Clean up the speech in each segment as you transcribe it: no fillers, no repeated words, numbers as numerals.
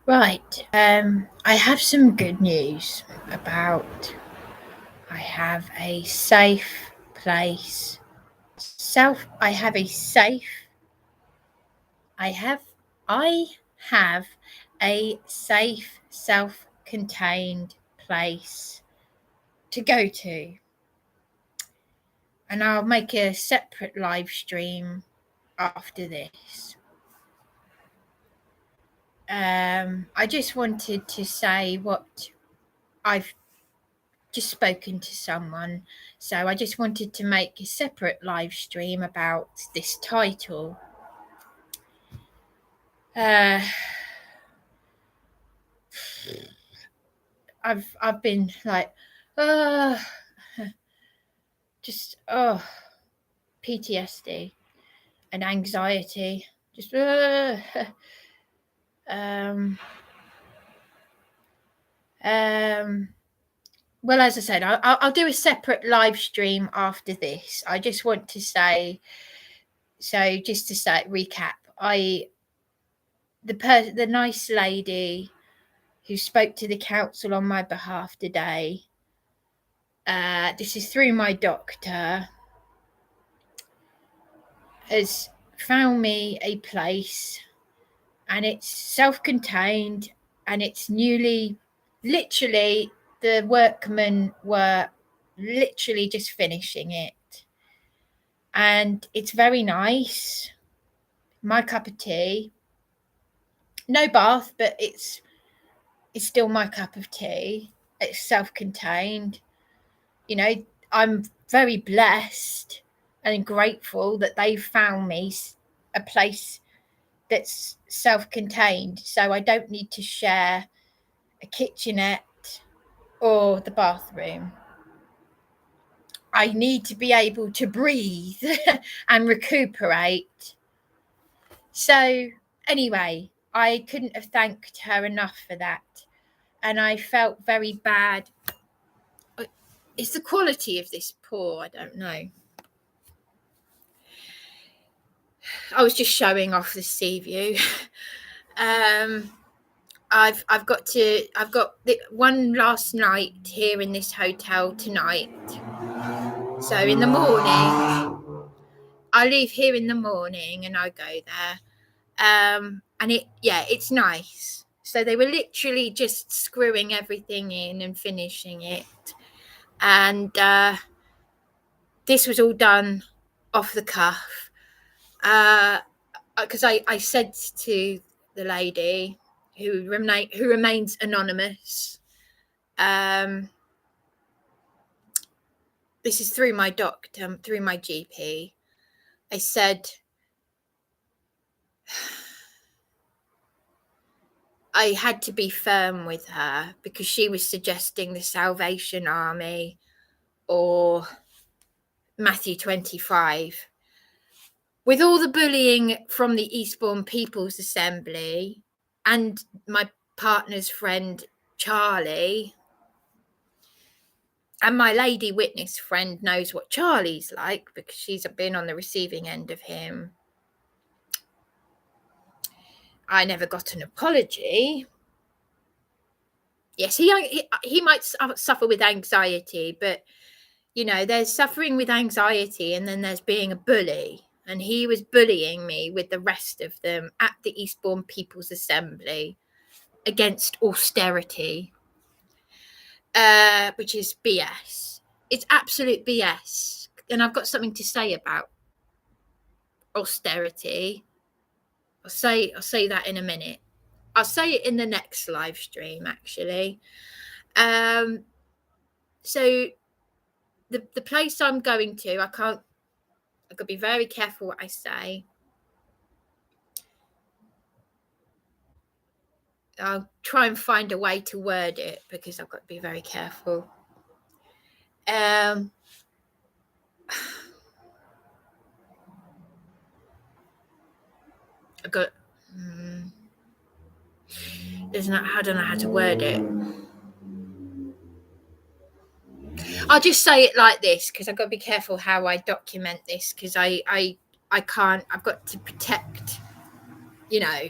Right, I have some good news about I have a safe place. I have a safe I have a safe self-contained place to go to. And I'll make a separate live stream after this. I just wanted to say what I've just spoken to someone, so I just wanted to make a separate live stream about this title. I've been like, just PTSD and anxiety, just well, as I said, I'll do a separate live stream after this. I just want to say, recap. The nice lady who spoke to the council on my behalf today. This is through my doctor. Has found me a place, and it's self-contained, and it's literally the workmen were literally just finishing it, and it's very nice. My cup of tea. No bath, but it's still my cup of tea. It's self-contained. You know, I'm very blessed and grateful that they found me a place that's self-contained, so I don't need to share a kitchenette or the bathroom. I need to be able to breathe and recuperate. So anyway, I couldn't have thanked her enough for that, and I felt very bad. Is the quality of this poor? I don't know. I was just showing off the sea view. I've got one last night here in this hotel tonight. So in the morning, I leave here in the morning and I go there. And it's nice. So they were literally just screwing everything in and finishing it. And this was all done off the cuff. Because I said to the lady who remains anonymous, this is through my doctor, through my GP. I said, I had to be firm with her because she was suggesting the Salvation Army or Matthew 25. With all the bullying from the Eastbourne People's Assembly and my partner's friend Charlie, and my lady witness friend knows what Charlie's like because she's been on the receiving end of him. I never got an apology. Yes, he might suffer with anxiety, but you know, there's suffering with anxiety and then there's being a bully. And he was bullying me with the rest of them at the Eastbourne People's Assembly against austerity, which is BS. It's absolute BS. And I've got something to say about austerity. I'll say that in a minute. I'll say it in the next live stream, actually. So the place I'm going to, I've got to be very careful what I say. I'll try and find a way to word it because I've got to be very careful. I've got. I don't know how to word it. I'll just say it like this because I've got to be careful how I document this because I can't. I've got to protect, you know,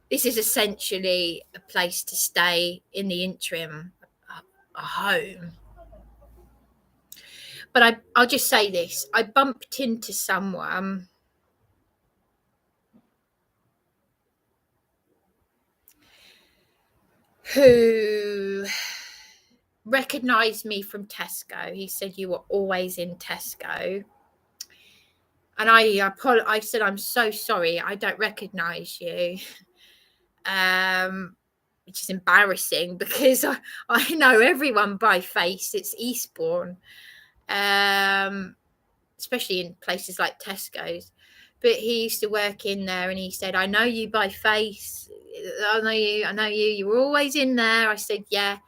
this is essentially a place to stay in the interim, a home. But I'll just say this. I bumped into someone who recognised me from Tesco. He said, "You were always in Tesco." And I said, "I'm so sorry, I don't recognise you." Which is embarrassing because I know everyone by face. It's Eastbourne, especially in places like Tesco's. But he used to work in there, and he said, "I know you by face. I know you. You were always in there." I said, "Yeah."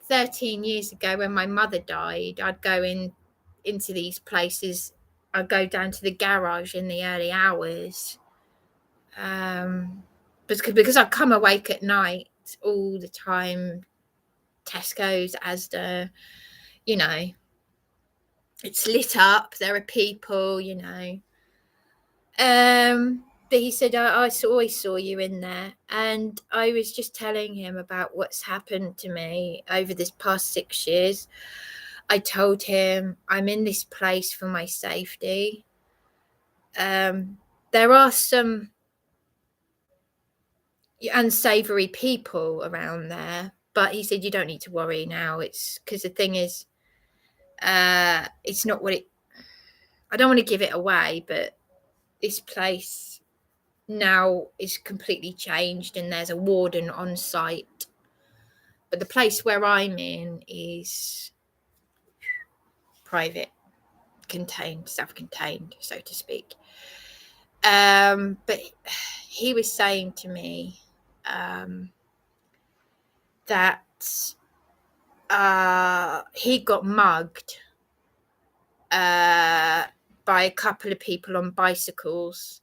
13 years ago, when my mother died, I'd go into these places. I'd go down to the garage in the early hours, because I'd come awake at night all the time. Tesco's, Asda, you know, it's lit up. There are people, you know. But he said, I always saw you in there. And I was just telling him about what's happened to me over this past 6 years. I told him I'm in this place for my safety. There are some unsavory people around there, but he said, you don't need to worry now. It's because the thing is, it's not what it, I don't want to give it away, but this place now is completely changed and there's a warden on site. But the place where I'm in is private, contained, self-contained, so to speak. But he was saying to me that he got mugged by a couple of people on bicycles,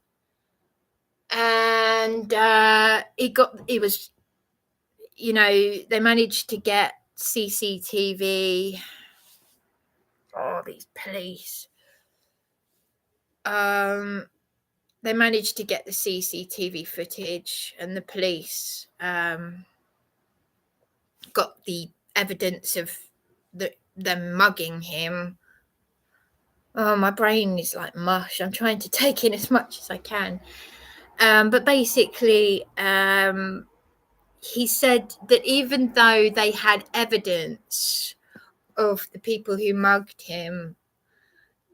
and it was, you know, they managed to get CCTV. Oh, these police. They managed to get the CCTV footage, and the police got the evidence of them mugging him. Oh, my brain is like mush. I'm trying to take in as much as I can. But basically, he said that even though they had evidence of the people who mugged him,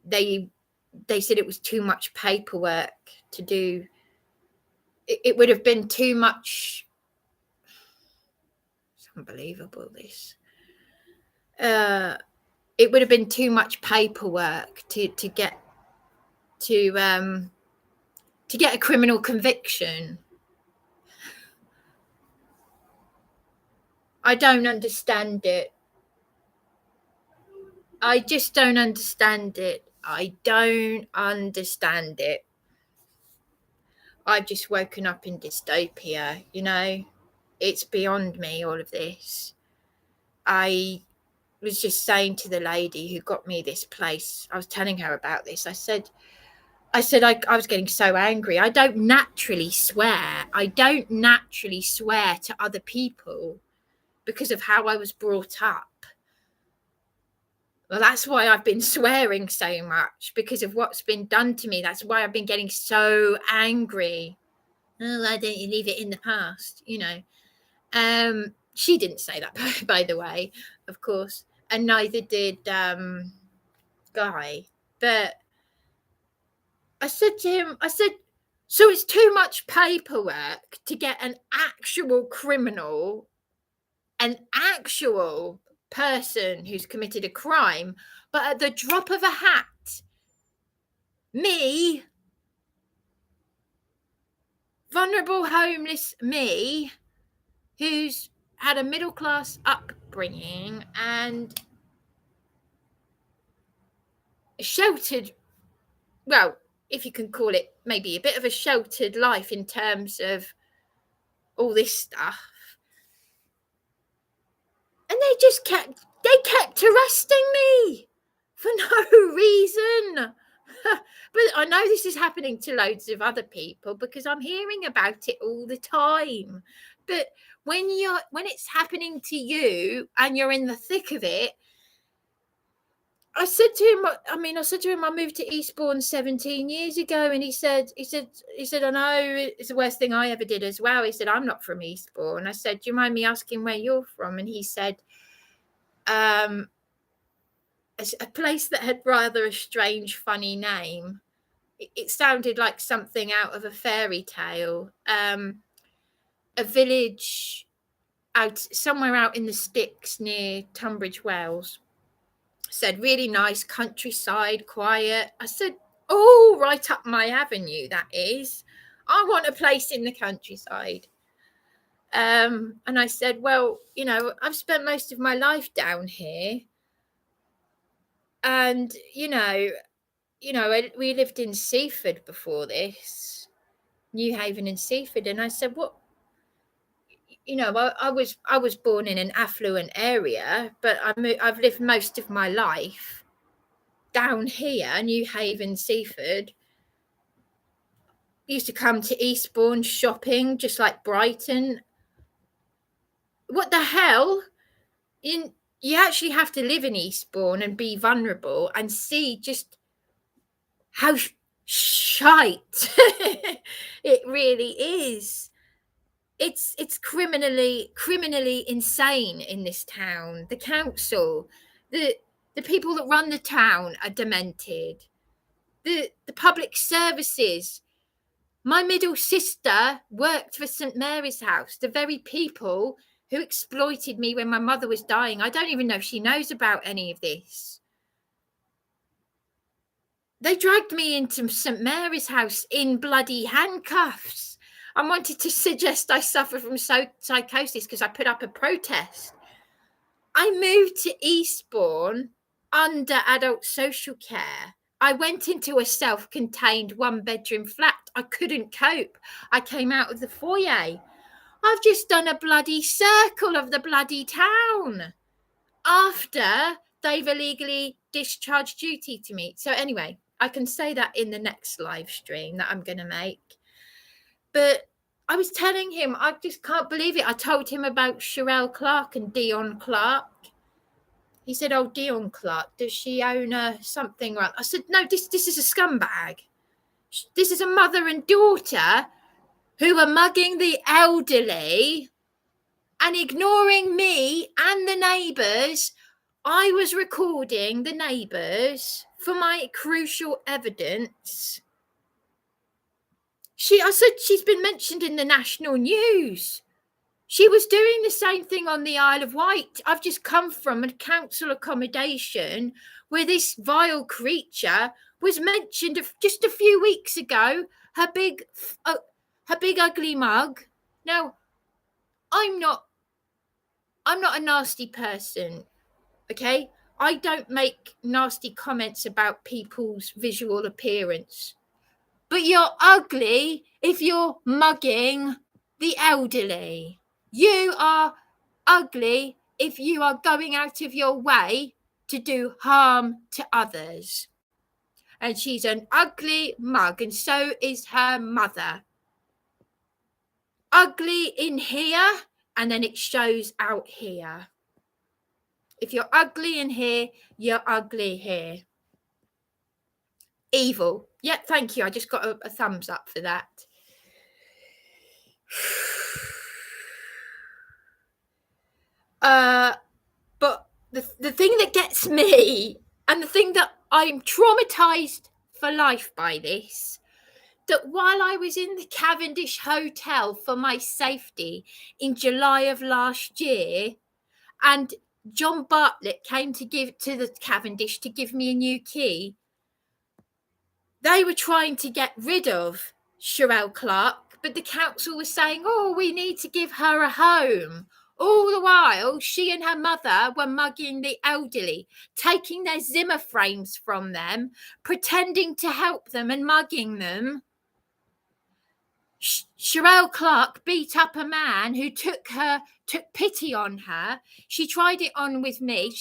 they said it was too much paperwork to do. It would have been too much. It's unbelievable, this. It would have been too much paperwork to get a criminal conviction. I don't understand it. I just don't understand it. I don't understand it. I've just woken up in dystopia, you know. It's beyond me, all of this. I was just saying to the lady who got me this place, I was telling her about this. I said I was getting so angry. I don't naturally swear. I don't naturally swear to other people because of how I was brought up. Well, that's why I've been swearing so much, because of what's been done to me. That's why I've been getting so angry. Oh, why don't you leave it in the past? You know. She didn't say that, by the way, of course, and neither did Guy. But I said to him, so it's too much paperwork to get an actual criminal, an actual person who's committed a crime, but at the drop of a hat, me, vulnerable, homeless me, who's had a middle class upbringing and sheltered, well, if you can call it maybe a bit of a sheltered life in terms of all this stuff. And they kept arresting me for no reason. But I know this is happening to loads of other people because I'm hearing about it all the time. But when it's happening to you and you're in the thick of it, I said to him, I moved to Eastbourne 17 years ago, and he said, I know it's the worst thing I ever did as well. He said, I'm not from Eastbourne. I said, do you mind me asking where you're from? And he said, a place that had rather a strange, funny name. It sounded like something out of a fairy tale. A village somewhere out in the sticks near Tunbridge Wells. Said really nice countryside, quiet. I said, oh, right up my avenue, that is. I want a place in the countryside. And I said, well, I've spent most of my life down here. And, we lived in Seaford before this, New Haven and Seaford. And I said, what? I was born in an affluent area, but I've lived most of my life down here, New Haven, Seaford. Used to come to Eastbourne shopping, just like Brighton. What the hell? You actually have to live in Eastbourne and be vulnerable and see just how shite it really is. It's criminally insane in this town. The council, the people that run the town are demented. The public services. My middle sister worked for St Mary's House, the very people who exploited me when my mother was dying. I don't even know if she knows about any of this. They dragged me into St Mary's House in bloody handcuffs. I wanted to suggest I suffer from psychosis because I put up a protest. I moved to Eastbourne under adult social care. I went into a self-contained one-bedroom flat. I couldn't cope. I came out of the foyer. I've just done a bloody circle of the bloody town after they've illegally discharged duty to me. So anyway, I can say that in the next live stream that I'm going to make. But I was telling him, I just can't believe it. I told him about Sherelle Clark and Dion Clark. He said, oh, Dion Clark, does she own something? I said, no, this is a scumbag. This is a mother and daughter who are mugging the elderly and ignoring me and the neighbours. I was recording the neighbours for my crucial evidence. I said she's been mentioned in the national news. She was doing the same thing on the Isle of Wight. I've just come from a council accommodation where this vile creature was mentioned just a few weeks ago. Her big ugly mug. Now, I'm not a nasty person, okay? I don't make nasty comments about people's visual appearance. But you're ugly if you're mugging the elderly. You are ugly if you are going out of your way to do harm to others. And she's an ugly mug, and so is her mother. Ugly in here, and then it shows out here. If you're ugly in here, you're ugly here. Evil. Yeah, thank you. I just got a thumbs up for that. But the thing that gets me, and the thing that I'm traumatized for life by this, that while I was in the Cavendish Hotel for my safety in July of last year, and John Bartlett came to the Cavendish to give me a new key, they were trying to get rid of Sherelle Clark, but the council was saying, oh, we need to give her a home. All the while, she and her mother were mugging the elderly, taking their Zimmer frames from them, pretending to help them and mugging them. Sherelle Clark beat up a man who took pity on her. She tried it on with me.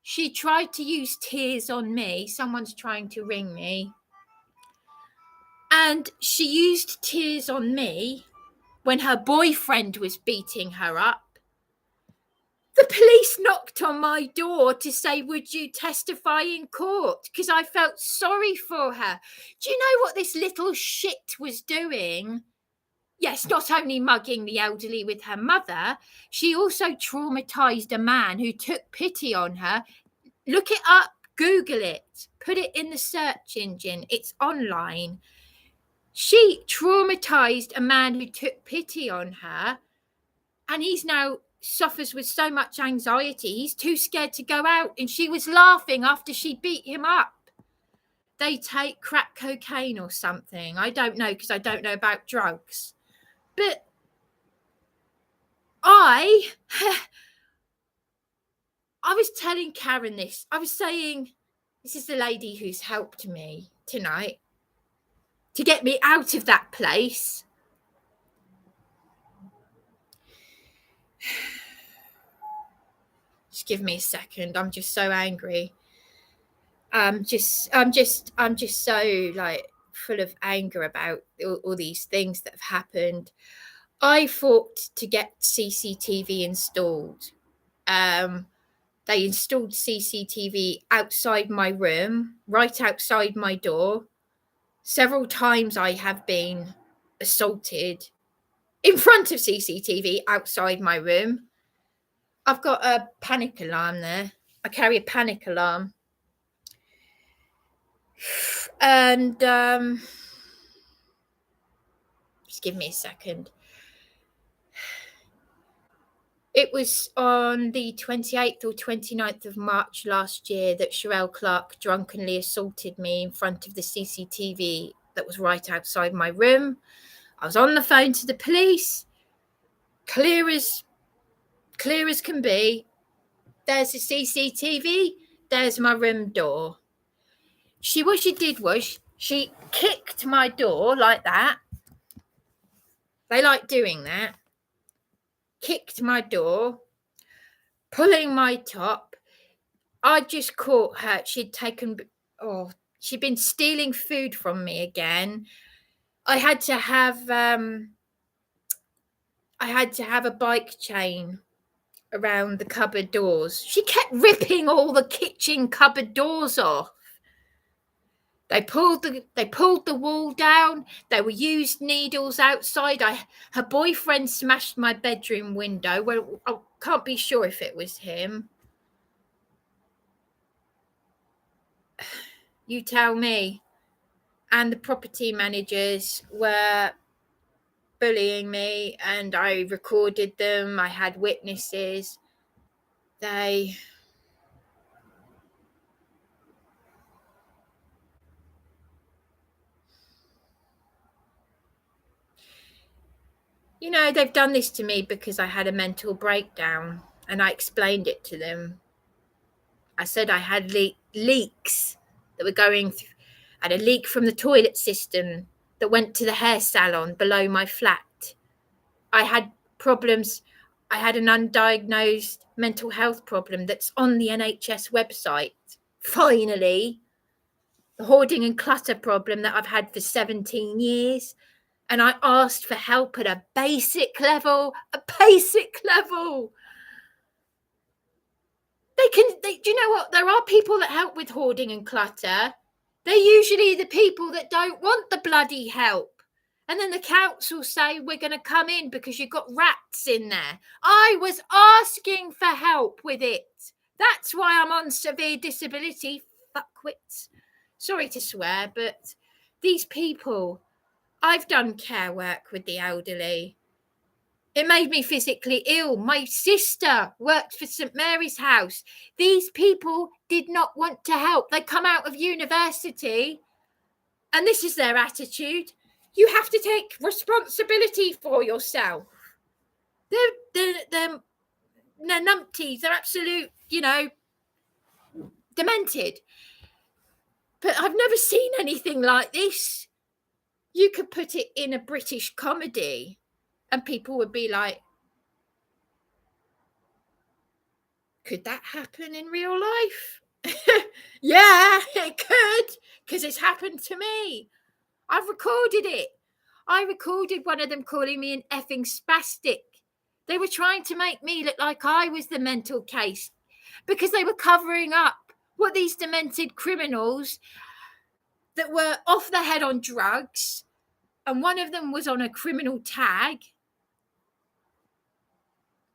She tried to use tears on me. Someone's trying to ring me. And she used tears on me when her boyfriend was beating her up. The police knocked on my door to say, would you testify in court? Because I felt sorry for her. Do you know what this little shit was doing? Yes, not only mugging the elderly with her mother, she also traumatized a man who took pity on her. Look it up, Google it, put it in the search engine. It's online. She traumatized a man who took pity on her, and he's now suffers with so much anxiety. He's too scared to go out, and she was laughing after she beat him up. They take crack cocaine or something. I don't know, because I don't know about drugs. But I was telling Karen this. I was saying, this is the lady who's helped me tonight to get me out of that place. Just give me a second. I'm just so angry. I'm just so like full of anger about all these things that have happened. I fought to get CCTV installed. They installed CCTV outside my room, right outside my door. Several times I have been assaulted in front of CCTV outside my room. I've got a panic alarm there. I carry a panic alarm. And just give me a second. It was on the 28th or 29th of March last year that Sherelle Clark drunkenly assaulted me in front of the CCTV that was right outside my room. I was on the phone to the police, clear as can be. There's the CCTV, there's my room door. What she did was she kicked my door like that. They like doing that. Kicked my door, pulling my top. I just caught her. She'd been stealing food from me again. I had to have a bike chain around the cupboard doors. She kept ripping all the kitchen cupboard doors off. They pulled the wall down. There were used needles outside. Her boyfriend smashed my bedroom window. Well, I can't be sure if it was him. You tell me. And the property managers were bullying me, and I recorded them. I had witnesses. They've done this to me because I had a mental breakdown, and I explained it to them. I said I had leaks that were going through. I had a leak from the toilet system that went to the hair salon below my flat. I had problems. I had an undiagnosed mental health problem that's on the NHS website. Finally, the hoarding and clutter problem that I've had for 17 years. And I asked for help at a basic level. Do you know what? There are people that help with hoarding and clutter. They're usually the people that don't want the bloody help. And then the council say, we're going to come in because you've got rats in there. I was asking for help with it. That's why I'm on severe disability. Fuckwits. Sorry to swear, but these people, I've done care work with the elderly. It made me physically ill. My sister worked for St Mary's House. These people did not want to help. They come out of university and this is their attitude. You have to take responsibility for yourself. They're numpties. They're absolute, demented. But I've never seen anything like this. You could put it in a British comedy and people would be like, Could that happen in real life? Yeah, it could, because it's happened to me. I've recorded it. I recorded one of them calling me an effing spastic. They were trying to make me look like I was the mental case because they were covering up what these demented criminals that were off their head on drugs, and one of them was on a criminal tag.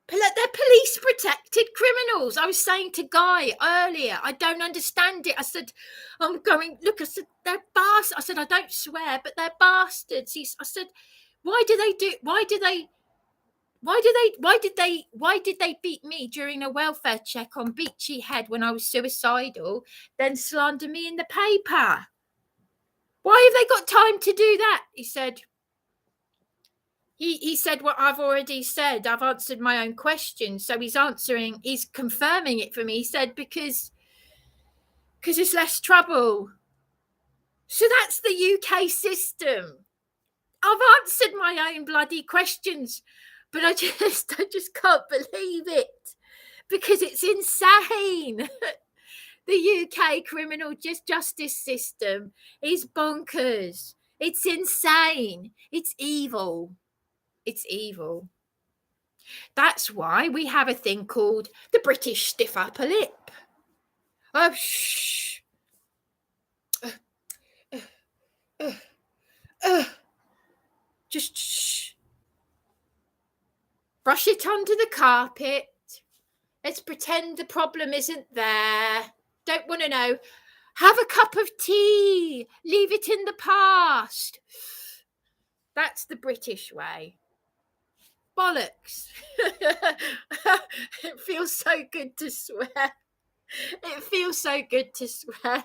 They're police protected criminals. I was saying to Guy earlier, I don't understand it. I said, I'm going, look, I said, they're bastards. I said, I don't swear, but they're bastards. I said, why did they beat me during a welfare check on Beachy Head when I was suicidal, then slander me in the paper? Why have they got time to do that? He said, He said what I've already said. I've answered my own question. So he's confirming it for me. He said, because it's less trouble. So that's the UK system. I've answered my own bloody questions, but I just can't believe it because it's insane. The UK criminal justice system is bonkers. It's insane. It's evil. It's evil. That's why we have a thing called the British stiff upper lip. Oh, shh. Just shh. Brush it under the carpet. Let's pretend the problem isn't there. Don't want to know. Have a cup of tea. Leave it in the past. That's the British way. Bollocks. It feels so good to swear. It feels so good to swear.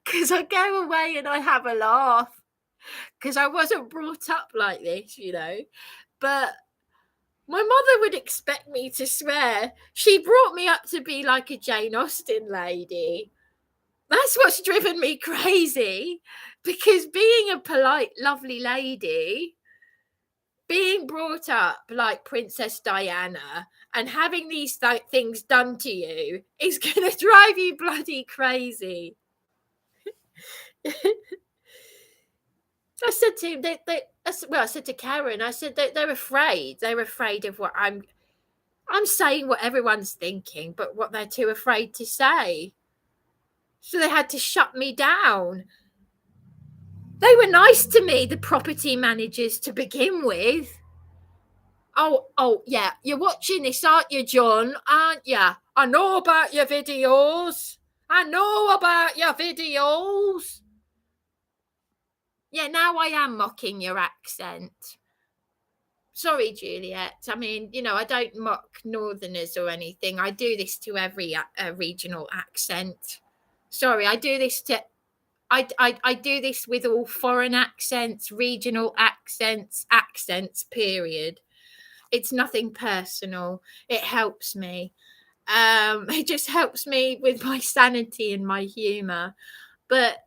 Because I go away and I have a laugh. Because I wasn't brought up like this, But my mother would expect me to swear. She brought me up to be like a Jane Austen lady. That's what's driven me crazy. Because being a polite, lovely lady, being brought up like Princess Diana and having these things done to you is going to drive you bloody crazy. I said to him, I said to Karen, I said they're afraid. They're afraid of what I'm saying, what everyone's thinking, but what they're too afraid to say. So they had to shut me down. They were nice to me, the property managers, to begin with. Oh, yeah, you're watching this, aren't you, John? Aren't you? I know about your videos. Yeah, now I am mocking your accent. Sorry, Juliet. I mean, I don't mock Northerners or anything. I do this to every regional accent. Sorry, I do this to... I do this with all foreign accents, regional accents, period. It's nothing personal. It helps me. It just helps me with my sanity and my humour. But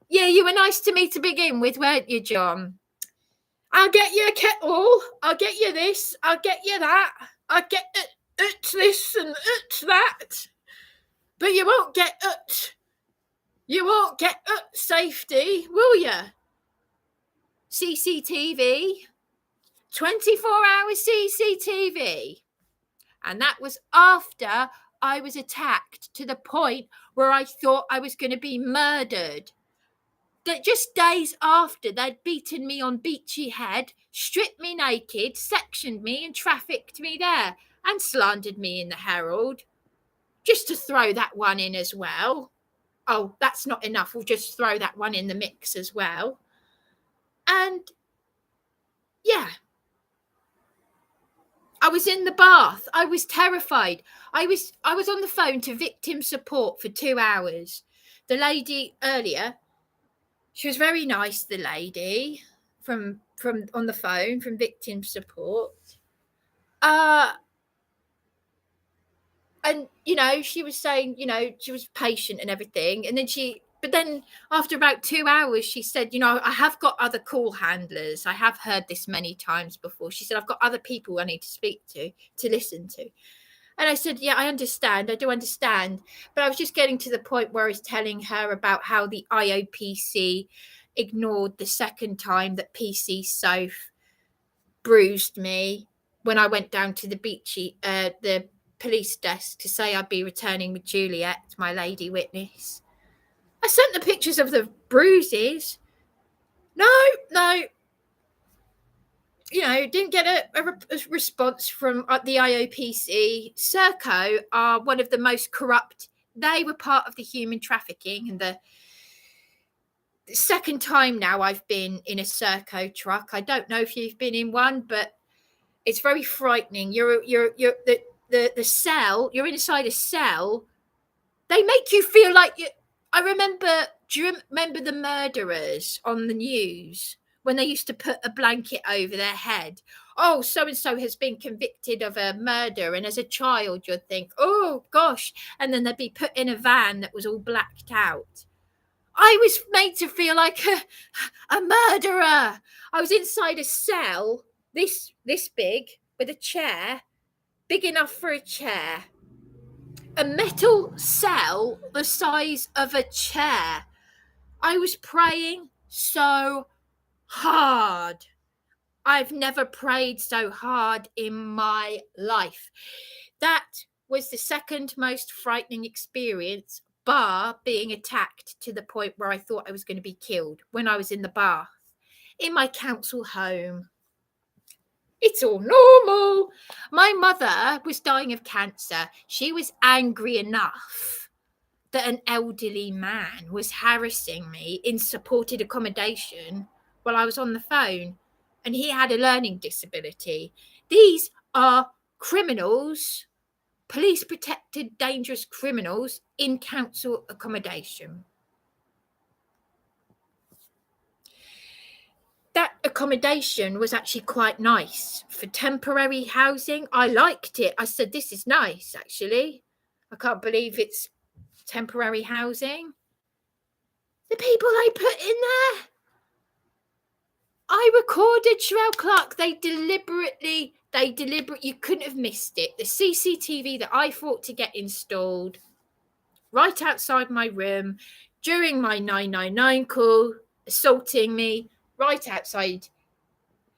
yeah, you were nice to me to begin with, weren't you, John? I'll get you a kettle. I'll get you this. I'll get you that. I'll get this and that. But you won't get safety, will you? CCTV. 24-hour CCTV. And that was after I was attacked to the point where I thought I was going to be murdered. That just days after they'd beaten me on Beachy Head, stripped me naked, sectioned me and trafficked me there, and slandered me in the Herald. Just to throw that one in as well. Oh, that's not enough. We'll just throw that one in the mix as well. And yeah, I was in the bath. I was terrified. I was on the phone to victim support for 2 hours. The lady earlier, she was very nice, the lady from on the phone from victim support. And she was saying, she was patient and everything. And then But then after about 2 hours, she said, I have got other call handlers. I have heard this many times before. She said, I've got other people I need to speak to listen to. And I said, yeah, I understand. I do understand. But I was just getting to the point where I was telling her about how the IOPC ignored the second time that PC Soph bruised me when I went down to the Beachy, the police desk to say I'd be returning with Juliet, my lady witness. I sent the pictures of the bruises. No, didn't get a response from the IOPC. Serco are one of the most corrupt. They were part of the human trafficking, and the second time now I've been in a Serco truck. I don't know if you've been in one, but it's very frightening. You're the cell. You're inside a cell. They make you feel like you. I remember. Do you remember the murderers on the news when they used to put a blanket over their head? Oh, so and so has been convicted of a murder, and as a child, you'd think, oh gosh, and then they'd be put in a van that was all blacked out. I was made to feel like a murderer. I was inside a cell this big with a chair, big enough for a chair. A metal cell the size of a chair. I was praying so hard. I've never prayed so hard in my life. That was the second most frightening experience, bar being attacked to the point where I thought I was going to be killed when I was in the bath in my council home. It's all normal. My mother was dying of cancer. She was angry enough that an elderly man was harassing me in supported accommodation while I was on the phone, and he had a learning disability. These are criminals, police protected dangerous criminals in council accommodation. That accommodation was actually quite nice for temporary housing. I liked it. I said, this is nice, actually. I can't believe it's temporary housing. The people they put in there. I recorded Sherelle Clark. They deliberately, you couldn't have missed it. The CCTV that I fought to get installed right outside my room during my 999 call, assaulting me right outside.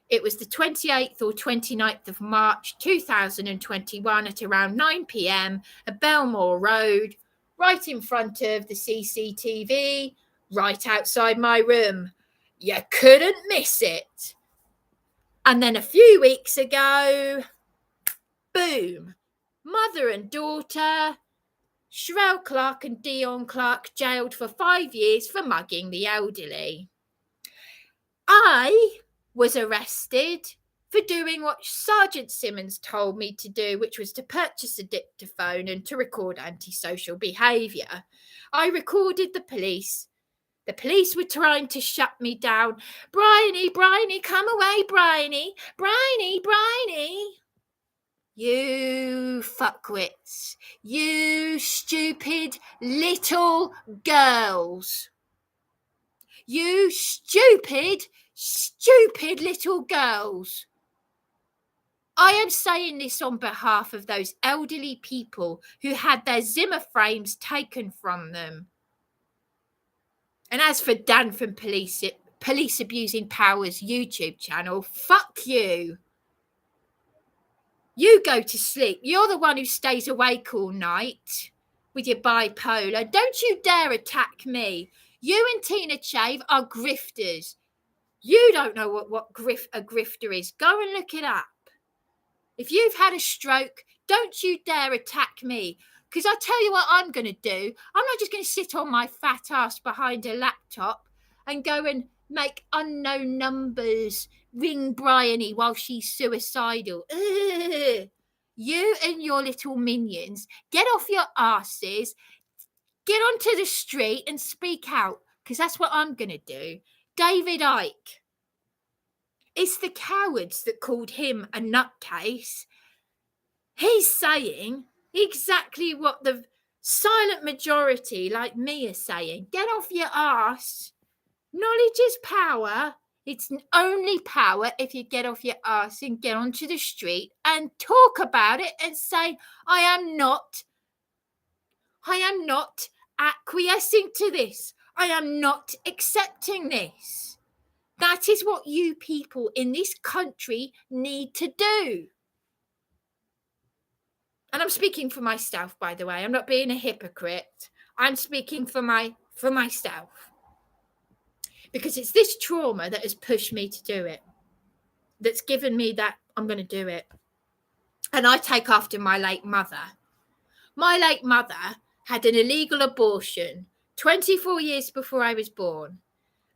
It was the 28th or 29th of March 2021 at around 9 p.m. at Belmore Road, right in front of the CCTV, right outside my room. You couldn't miss it. And then a few weeks ago, boom, mother and daughter, Sherelle Clark and Dion Clark, jailed for 5 years for mugging the elderly. I was arrested for doing what Sergeant Simmons told me to do, which was to purchase a dictaphone and to record antisocial behaviour. I recorded the police. The police were trying to shut me down. Bryony, come away, Bryony. You fuckwits. You stupid little girls. You stupid little girls. I am saying this on behalf of those elderly people who had their Zimmer frames taken from them. And as for Dan from Police Abusing Power's YouTube channel, fuck you. You go to sleep. You're the one who stays awake all night with your bipolar. Don't you dare attack me. You and Tina Chave are grifters. You don't know what a grifter is. Go and look it up. If you've had a stroke, don't you dare attack me. Because I tell you what I'm going to do. I'm not just going to sit on my fat ass behind a laptop and go and make unknown numbers ring Bryony while she's suicidal. Ugh. You and your little minions, get off your asses, get onto the street and speak out. Because that's what I'm going to do. David Icke. It's the cowards that called him a nutcase. He's saying exactly what the silent majority like me are saying, get off your ass. Knowledge is power. It's only power if you get off your ass and get onto the street and talk about it and say, I am not acquiescing to this. I am not accepting this. That is what you people in this country need to do. And I'm speaking for myself, by the way. I'm not being a hypocrite. I'm speaking for myself. Because it's this trauma that has pushed me to do it. That's given me that I'm going to do it. And I take after my late mother. My late mother had an illegal abortion 24 years before I was born.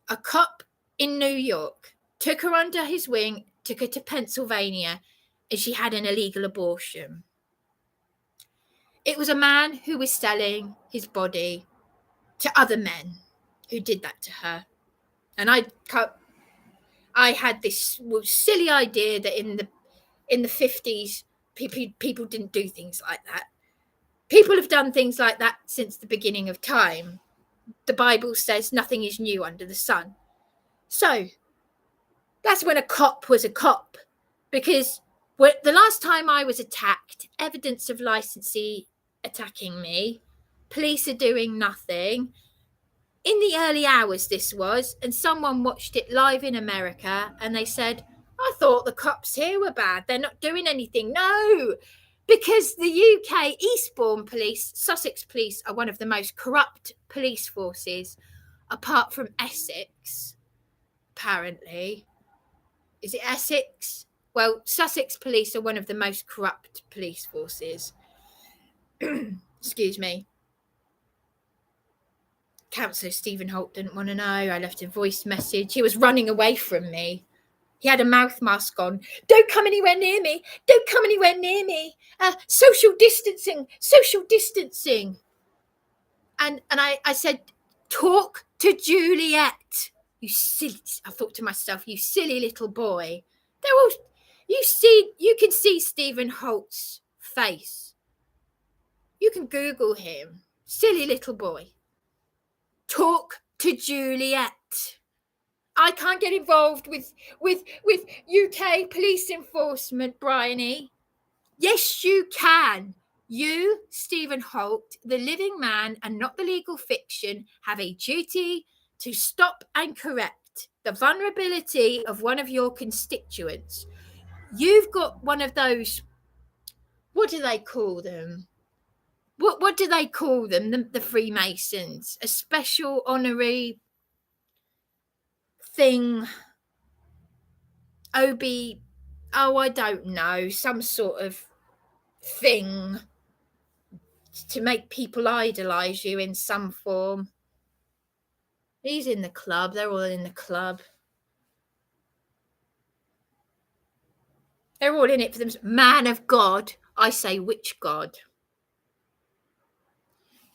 A cop in New York took her under his wing, took her to Pennsylvania, and she had an illegal abortion. It was a man who was selling his body to other men who did that to her. And I had this silly idea that in the 50s, people didn't do things like that. People have done things like that since the beginning of time. The Bible says nothing is new under the sun. So that's when a cop was a cop. Because the last time I was attacked, evidence of licensee attacking me, police are doing nothing. In the early hours this was, and someone watched it live in America and they said, I thought the cops here were bad. They're not doing anything. No, because the UK Eastbourne Police, Sussex Police are one of the most corrupt police forces, apart from Essex, apparently. Is it Essex? Well, Sussex Police are one of the most corrupt police forces. Excuse me. Councillor Stephen Holt didn't want to know. I left a voice message. He was running away from me. He had a mouth mask on. Don't come anywhere near me. Don't come anywhere near me. Social distancing. Social distancing. And I said, talk to Juliet. You silly. I thought to myself, you silly little boy. They're all. You can see Stephen Holt's face. You can Google him. Silly little boy. Talk to Juliet. I can't get involved with UK police enforcement, Bryony. Yes, you can. You, Stephen Holt, the living man and not the legal fiction, have a duty to stop and correct the vulnerability of one of your constituents. You've got one of those, what do they call them? What do they call them? The Freemasons, a special honorary thing. I don't know, some sort of thing to make people idolize you in some form. He's in the club. They're all in the club. They're all in it for them. Man of God. I say, which God?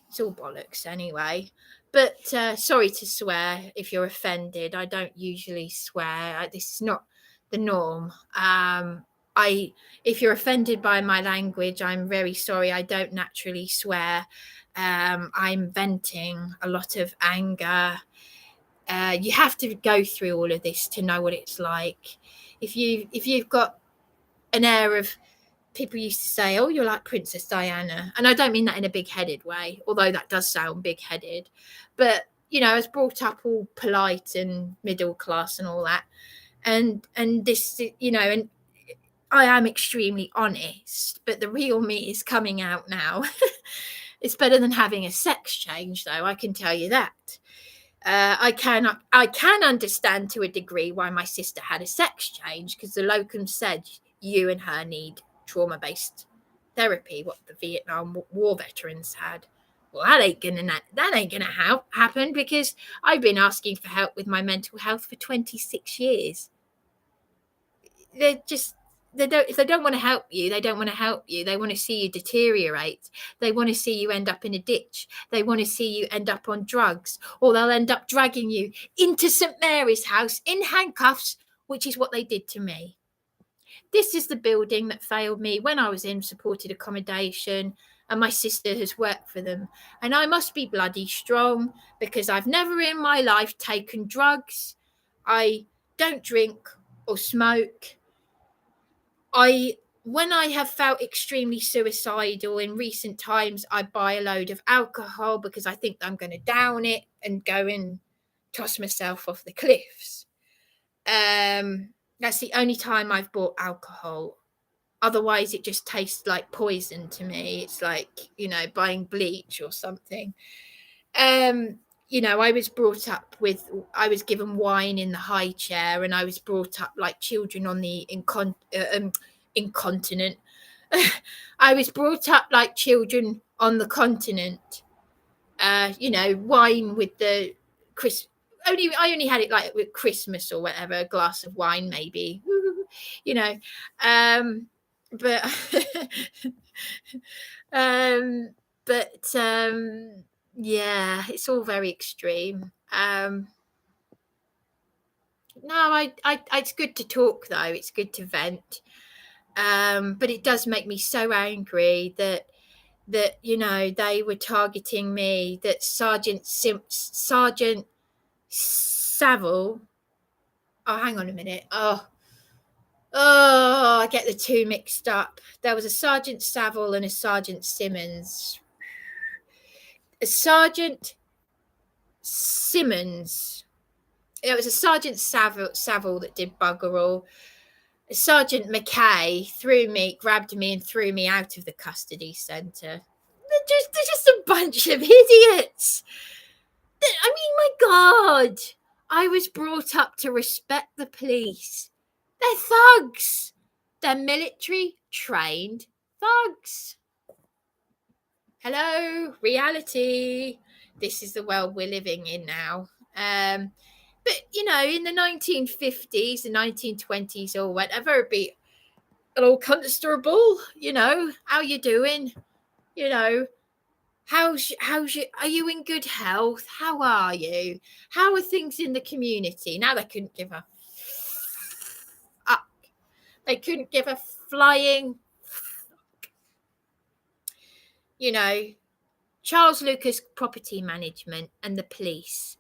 It's all bollocks anyway. But sorry to swear if you're offended. I don't usually swear. This is not the norm. If you're offended by my language, I'm very sorry. I don't naturally swear. I'm venting a lot of anger. You have to go through all of this to know what it's like. If you've got an air of, people used to say, oh, you're like Princess Diana. And I don't mean that in a big-headed way, although that does sound big-headed. But, I was brought up all polite and middle class and all that. And this, and I am extremely honest, but the real me is coming out now. It's better than having a sex change, though, I can tell you that. I can understand to a degree why my sister had a sex change, because the locum said you and her need trauma-based therapy, what the Vietnam War veterans had. Well, that ain't gonna happen, because I've been asking for help with my mental health for 26 years. If they don't want to help you, they don't want to help you. They want to see you deteriorate. They want to see you end up in a ditch. They want to see you end up on drugs, or they'll end up dragging you into St. Mary's house in handcuffs, which is what they did to me. This is the building that failed me when I was in supported accommodation. and my sister has worked for them. And I must be bloody strong because I've never in my life taken drugs. I don't drink or smoke. When I have felt extremely suicidal in recent times, I buy a load of alcohol because I think I'm going to down it and go and toss myself off the cliffs. That's the only time I've bought alcohol. Otherwise, it just tastes like poison to me. It's like, buying bleach or something. I was brought up I was given wine in the high chair, and I was brought up like children on the incontinent. I was brought up like children on the continent. Wine with the I only had it like with Christmas or whatever, a glass of wine maybe, but yeah, it's all very extreme. No, it's good to talk though. It's good to vent. But it does make me so angry that they were targeting me, that Sergeant Savile. Oh, hang on a minute. Oh, I get the two mixed up. There was a Sergeant Savile and a Sergeant Simmons. A Sergeant Simmons. It was a Sergeant Savile that did bugger all. Sergeant McKay grabbed me and threw me out of the custody centre. They're just a bunch of idiots. I mean, my God, I was brought up to respect the police. They're thugs. They're military trained thugs. Hello, reality. This is the world we're living in now. But, in the 1950s, the 1920s or whatever, it'd be, hello, constable, how you doing? Are you in good health? How are you? How are things in the community? Now they couldn't give a fuck. They couldn't give a flying fuck. Charles Lucas Property Management and the police.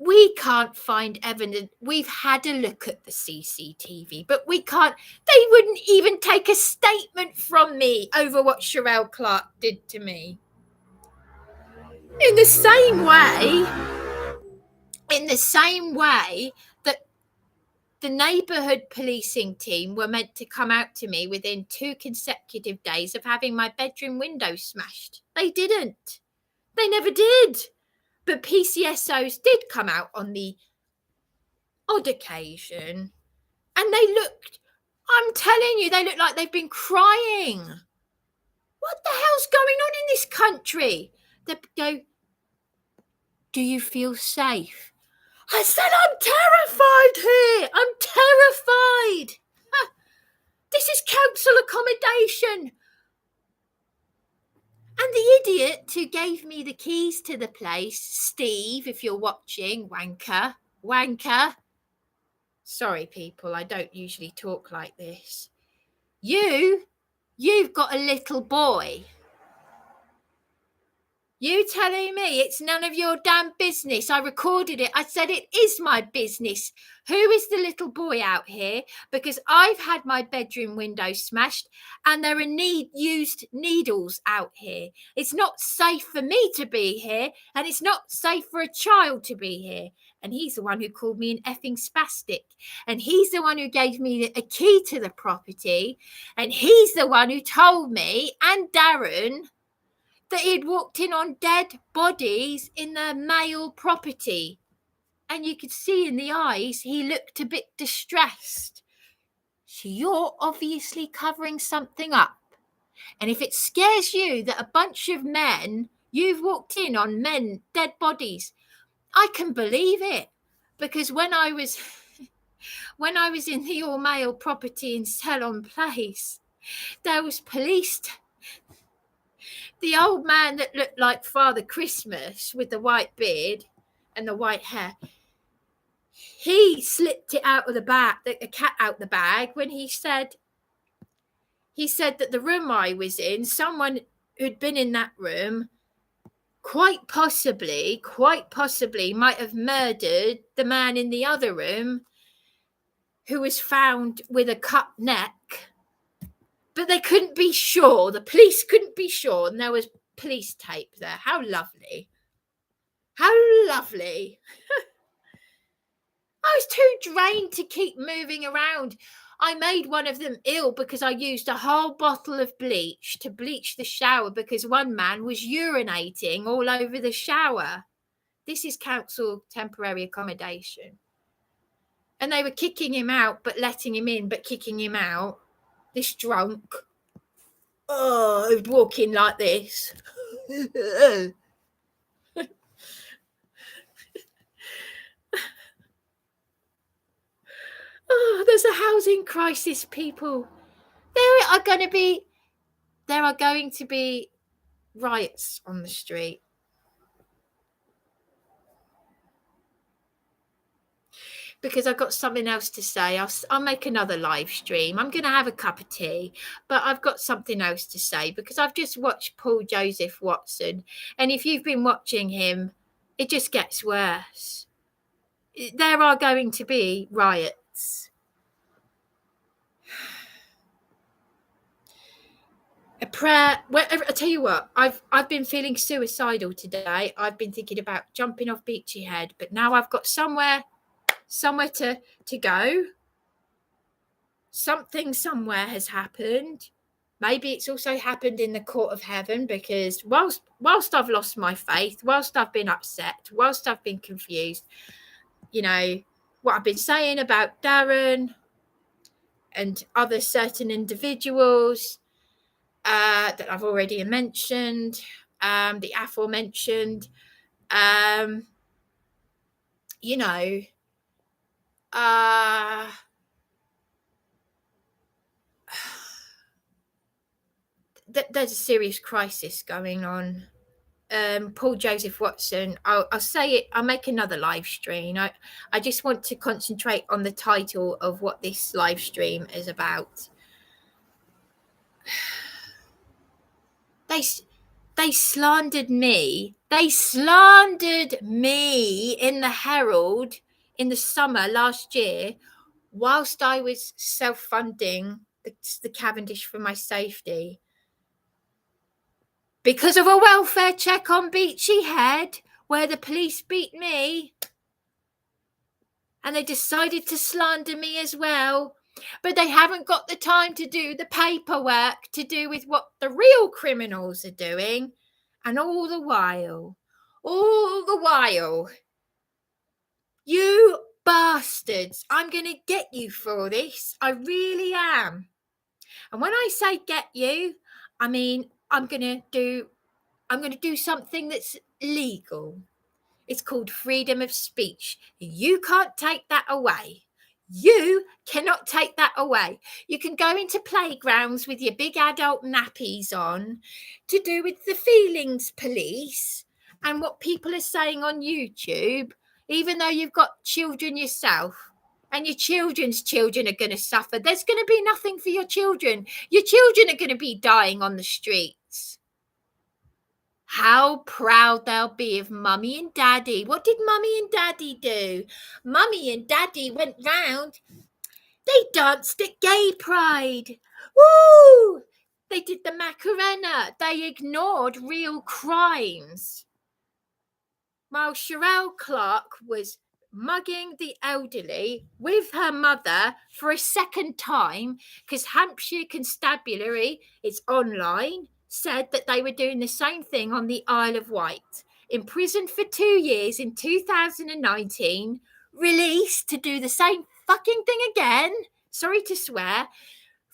We can't find evidence. We've had a look at the CCTV, but we can't. They wouldn't even take a statement from me over what Sherelle Clark did to me. In the same way that the neighbourhood policing team were meant to come out to me within 2 consecutive days of having my bedroom window smashed. They didn't. They never did. But PCSOs did come out on the odd occasion. And I'm telling you, they look like they've been crying. What the hell's going on in this country? They go, do you feel safe? I said, I'm terrified here. I'm terrified. This is council accommodation. And the idiot who gave me the keys to the place, Steve, if you're watching, wanker. Sorry, people, I don't usually talk like this. You've got a little boy. You telling me it's none of your damn business. I recorded it. I said it is my business. Who is the little boy out here? Because I've had my bedroom window smashed and there are used needles out here. It's not safe for me to be here, and it's not safe for a child to be here. And he's the one who called me an effing spastic. And he's the one who gave me a key to the property. And he's the one who told me and Darren that he'd walked in on dead bodies in the male property. And you could see in the eyes, he looked a bit distressed. So you're obviously covering something up. And if it scares you that a bunch of men, you've walked in on dead bodies, I can believe it. Because when I was in the all-male property in Salon Place, there was police. The old man that looked like Father Christmas with the white beard and the white hair, he slipped it out of the bag, a cat out the bag, when he said he said that the room I was in, someone who'd been in that room quite possibly might have murdered the man in the other room who was found with a cut neck. But they couldn't be sure. The police couldn't be sure. And there was police tape there. How lovely. How lovely. I was too drained to keep moving around. I made one of them ill because I used a whole bottle of bleach to bleach the shower because one man was urinating all over the shower. This is council temporary accommodation. And they were kicking him out, but letting him in, but kicking him out. This drunk. Oh, he'd walk in like this. Oh, there's a housing crisis, people. There are going to be riots on the street. Because I've got something else to say. I'll make another live stream. I'm going to have a cup of tea, but I've got something else to say because I've just watched Paul Joseph Watson. And if you've been watching him, it just gets worse. There are going to be riots. A prayer. I tell you what, I've been feeling suicidal today. I've been thinking about jumping off Beachy Head, but now I've got somewhere to go. Something somewhere has happened. Maybe it's also happened in the court of heaven because whilst I've lost my faith, whilst I've been upset, whilst I've been confused, you know, what I've been saying about Darren and other certain individuals that I've already mentioned, the aforementioned, you know, there's a serious crisis going on. Paul Joseph Watson, I'll say it, I'll make another live stream. I just want to concentrate on the title of what this live stream is about. They slandered me. They slandered me in the Herald in the summer last year whilst I was self-funding the Cavendish for my safety. Because of a welfare check on Beachy Head where the police beat me. And they decided to slander me as well. But they haven't got the time to do the paperwork to do with what the real criminals are doing. And all the while, you bastards, I'm going to get you for this. I really am. And when I say get you, I mean, I'm going to do something that's legal. It's called freedom of speech. You can't take that away. You cannot take that away. You can go into playgrounds with your big adult nappies on to do with the feelings police and what people are saying on YouTube, even though you've got children yourself. And your children's children are going to suffer. There's going to be nothing for your children. Your children are going to be dying on the streets. How proud they'll be of Mummy and Daddy. What did Mummy and Daddy do? Mummy and Daddy went round. They danced at Gay Pride. Woo! They did the Macarena. They ignored real crimes. While Sherelle Clark was mugging the elderly with her mother for a second time because Hampshire Constabulary, it's online, said that they were doing the same thing on the Isle of Wight. Imprisoned for 2 years in 2019, released to do the same fucking thing again. Sorry to swear.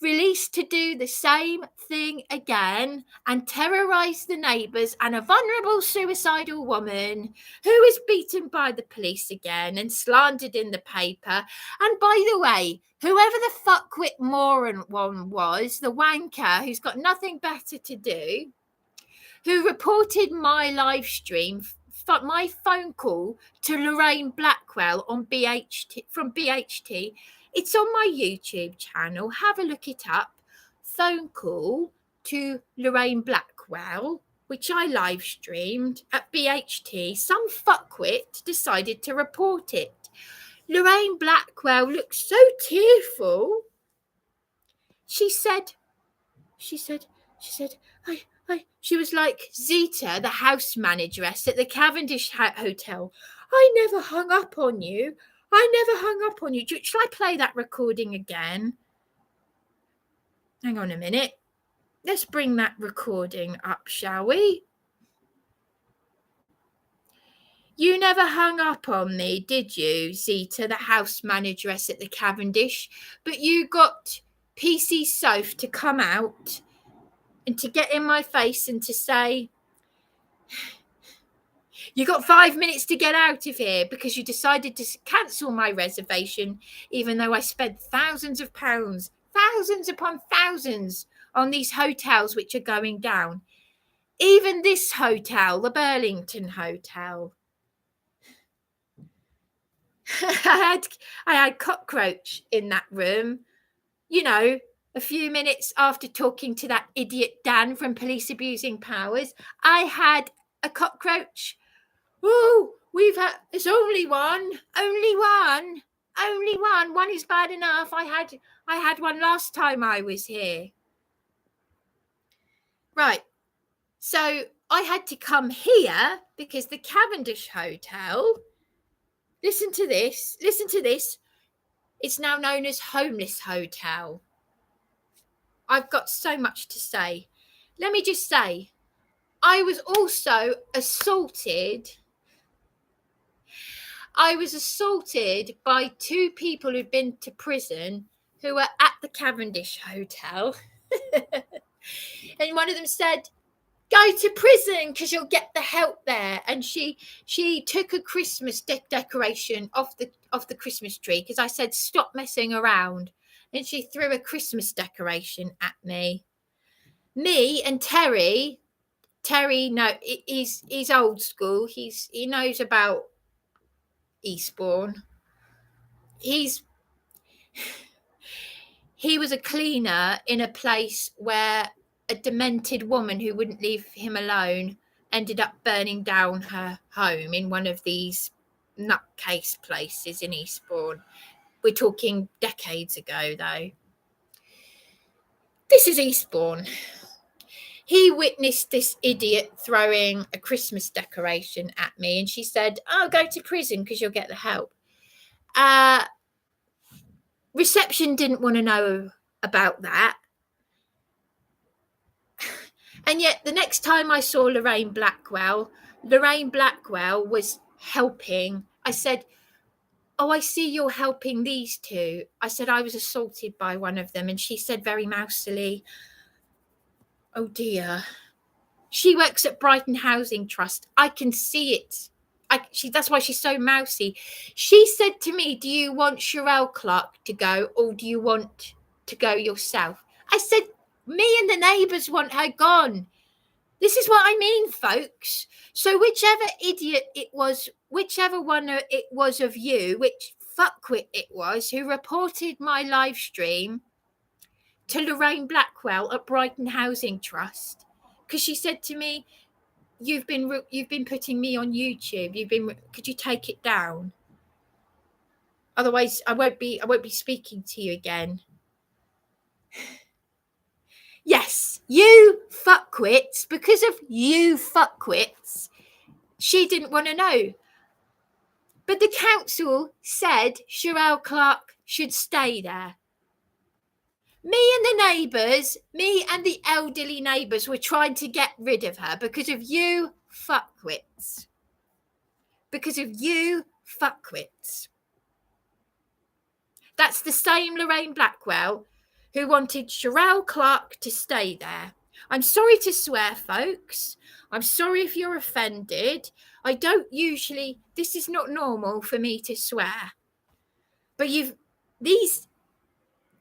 Released to do the same thing again and terrorise the neighbours and a vulnerable suicidal woman who was beaten by the police again and slandered in the paper. And by the way, whoever the fuckwit moron one was, the wanker who's got nothing better to do, who reported my live stream, my phone call to Lorraine Blackwell on BHT, from BHT, it's on my YouTube channel. Have a look it up. phone call to Lorraine Blackwell, which I live streamed at BHT. Some fuckwit decided to report it. Lorraine Blackwell looked so tearful. She said, she was like Zita, the house manageress at the Cavendish Hotel. I never hung up on you. Shall I play that recording again? Hang on a minute. Let's bring that recording up, shall we? You never hung up on me, did you, Zita, the house manageress at the Cavendish? But you got PC Soph to come out and to get in my face and to say, you got 5 minutes to get out of here because you decided to cancel my reservation, even though I spent thousands of pounds, thousands upon thousands on these hotels which are going down. Even this hotel, the Burlington Hotel. I had cockroach in that room, you know, a few minutes after talking to that idiot Dan from Police Abusing Powers. I had a cockroach. Oh, it's only one. One is bad enough. I had one last time I was here. Right. So I had to come here because the Cavendish Hotel, listen to this. It's now known as Homeless Hotel. I've got so much to say. Let me just say, I was also assaulted. I was assaulted by two people who'd been to prison who were at the Cavendish Hotel. And one of them said, go to prison because you'll get the help there. And she took a Christmas decoration off the Christmas tree because I said, stop messing around. And she threw a Christmas decoration at me. Me and Terry, no, he's old school. He knows about Eastbourne. He was a cleaner in a place where a demented woman who wouldn't leave him alone ended up burning down her home in one of these nutcase places in Eastbourne. We're talking decades ago, though. This is Eastbourne. He witnessed this idiot throwing a Christmas decoration at me, and she said, oh, go to prison because you'll get the help. Reception didn't want to know about that. And yet the next time I saw Lorraine Blackwell was helping. I said, oh, I see you're helping these two. I said, I was assaulted by one of them. And she said very mousily, oh dear. She works at Brighton Housing Trust. I can see it. That's why she's so mousy. She said to me, do you want Sherelle Clark to go or do you want to go yourself? I said, me and the neighbours want her gone. This is what I mean, folks. So whichever idiot it was, whichever one it was of you, which fuckwit it was, who reported my live stream to Lorraine Blackwell at Brighton Housing Trust, because she said to me, you've been putting me on YouTube. Could you take it down? Otherwise, I won't be speaking to you again. Yes, you fuckwits, because of you fuckwits, she didn't want to know. But the council said Sherelle Clark should stay there. Me and the elderly neighbours were trying to get rid of her because of you fuckwits. That's the same Lorraine Blackwell who wanted Sherelle Clark to stay there. I'm sorry to swear, folks. I'm sorry if you're offended. I don't usually, this is not normal for me to swear. But these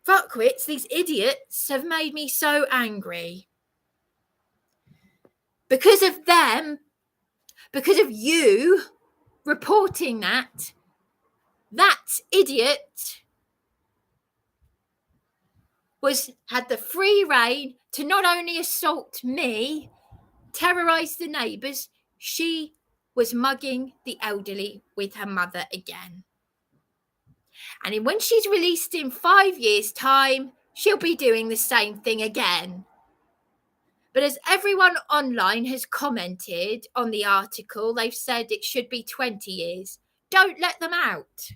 fuckwits, these idiots have made me so angry. Because of them, because of you reporting that idiot had the free reign to not only assault me, terrorise the neighbours, she was mugging the elderly with her mother again. And when she's released in 5 years' time, she'll be doing the same thing again. But as everyone online has commented on the article, they've said it should be 20 years. Don't let them out.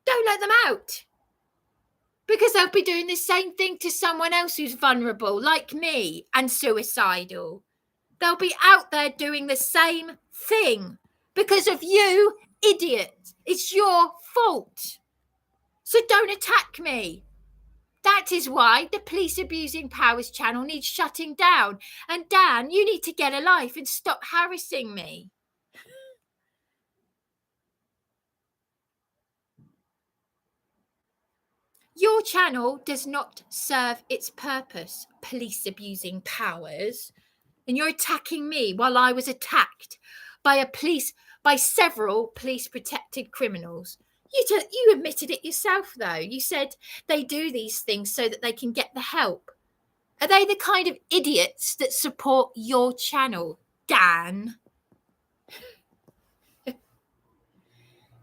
Don't let them out. Because they'll be doing the same thing to someone else who's vulnerable, like me, and suicidal. They'll be out there doing the same thing because of you, idiot. It's your fault. So don't attack me. That is why the Police Abusing Powers channel needs shutting down. And Dan, you need to get a life and stop harassing me. Your channel does not serve its purpose, Police Abusing Powers. And you're attacking me while I was attacked by several police protected criminals. You admitted it yourself, though. You said they do these things so that they can get the help. Are they the kind of idiots that support your channel, Dan?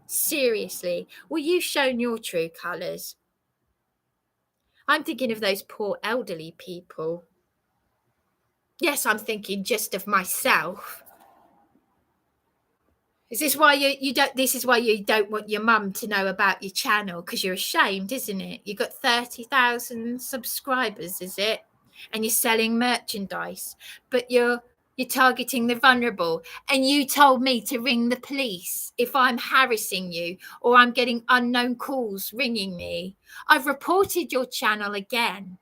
Seriously, well, you've shown your true colours. I'm thinking of those poor elderly people. Yes, I'm thinking just of myself. Is this why you don't? This is why you don't want your mum to know about your channel, because you're ashamed, isn't it? You've got 30,000 subscribers, is it? And you're selling merchandise, but you're targeting the vulnerable. And you told me to ring the police if I'm harassing you or I'm getting unknown calls ringing me. I've reported your channel again.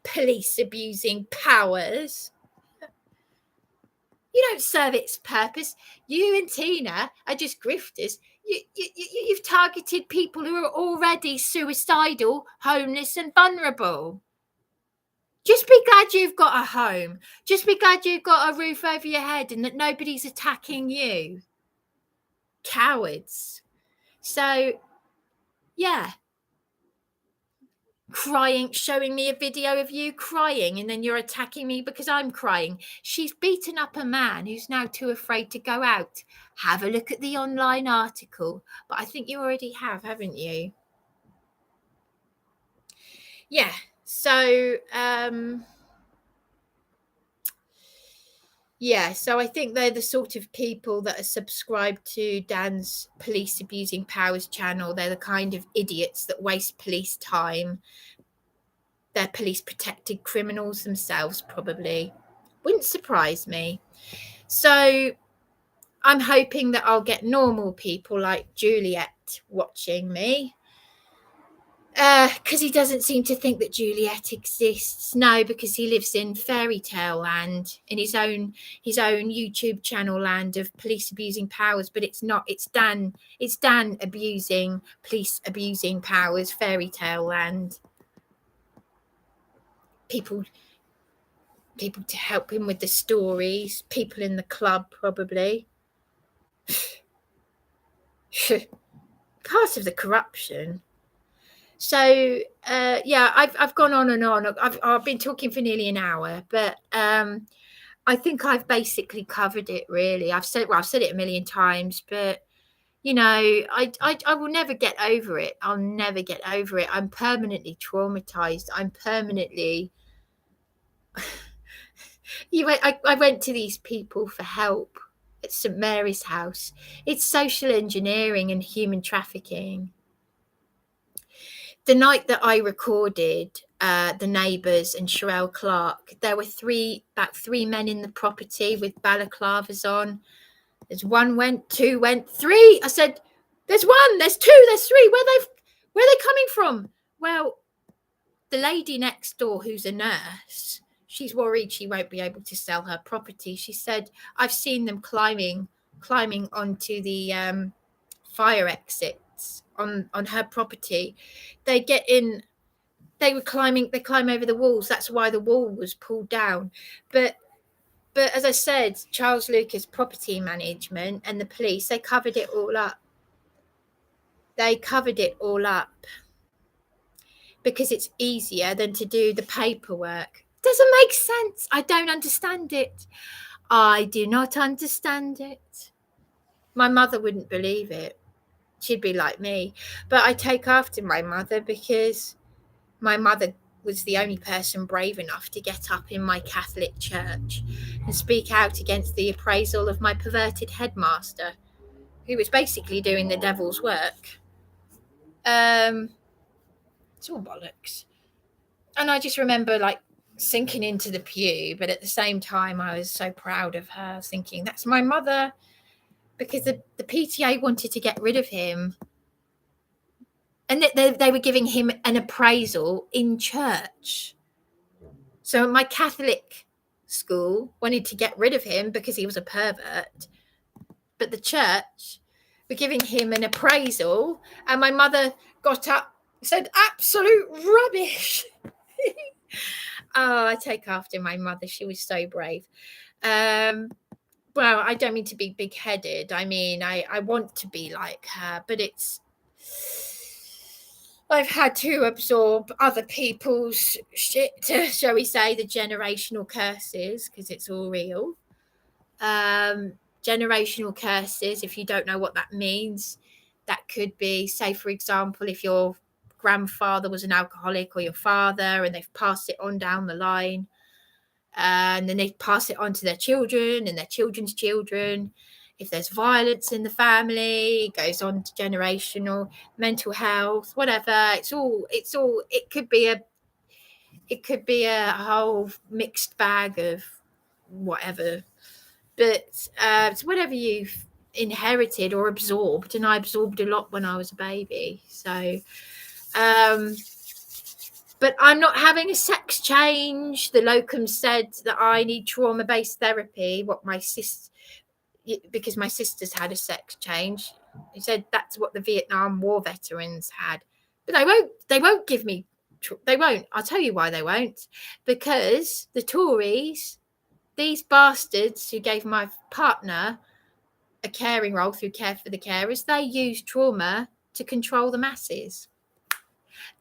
Police Abusing Powers. You don't serve its purpose. You and Tina are just grifters. You've targeted people who are already suicidal, homeless, and vulnerable. Just be glad you've got a home. Just be glad you've got a roof over your head and that nobody's attacking you. Cowards. So, yeah. Crying, showing me a video of you crying, and then you're attacking me because I'm crying. She's beaten up a man who's now too afraid to go out. Have a look at the online article. But I think you already have, haven't you? Yeah. So, so I think they're the sort of people that are subscribed to Dan's Police Abusing Powers channel. They're the kind of idiots that waste police time. They're police protected criminals themselves, probably. Wouldn't surprise me. So I'm hoping that I'll get normal people like Juliet watching me. Because he doesn't seem to think that Juliet exists. No, because he lives in fairy tale land, in his own YouTube channel land of police abusing powers. But it's not. It's Dan abusing police abusing powers, fairy tale land. People to help him with the stories. People in the club, probably. Part of the corruption. So, I've gone on and on. I've been talking for nearly an hour, but I think I've basically covered it, really. I've said it a million times, but, you know, I will never get over it. I'll never get over it. I'm permanently traumatized. I'm permanently... I went to these people for help at St Mary's House. It's social engineering and human trafficking. The night that I recorded the neighbours and Sherelle Clark, there were about three men in the property with balaclavas on. There's one went, two went, three. I said, there's one, there's two, there's three. Where are they coming from? Well, the lady next door, who's a nurse, she's worried she won't be able to sell her property. She said, I've seen them climbing onto the fire exits on her property. They get in, they climb over the walls. That's why the wall was pulled down. But as I said, Charles Lucas Property Management and the police, they covered it all up. because it's easier than to do the paperwork. Doesn't make sense. I don't understand it. I do not understand it. My mother wouldn't believe it. She'd be like me. But I take after my mother because my mother was the only person brave enough to get up in my Catholic church and speak out against the appraisal of my perverted headmaster, who was basically doing the devil's work. It's all bollocks. And I just remember like sinking into the pew, but at the same time, I was so proud of her, thinking that's my mother, because the PTA wanted to get rid of him. And they were giving him an appraisal in church. So my Catholic school wanted to get rid of him because he was a pervert. But the church were giving him an appraisal. And my mother got up and said, absolute rubbish. Oh, I take after my mother. She was so brave. Well, I don't mean to be big-headed. I mean, I want to be like her, but I've had to absorb other people's shit, shall we say, the generational curses, because it's all real. Generational curses, if you don't know what that means, that could be, say, for example, if your grandfather was an alcoholic or your father, and they've passed it on down the line, and then they pass it on to their children and their children's children. If there's violence in the family, it goes on to generational mental health, whatever. It could be a whole mixed bag of whatever. But it's whatever you've inherited or absorbed, and I absorbed a lot when I was a baby. So but I'm not having a sex change. The locum said that I need trauma-based therapy. Because my sister's had a sex change. He said that's what the Vietnam War veterans had. But they won't give me, they won't. I'll tell you why they won't. Because the Tories, these bastards who gave my partner a caring role through Care for the Carers, they use trauma to control the masses.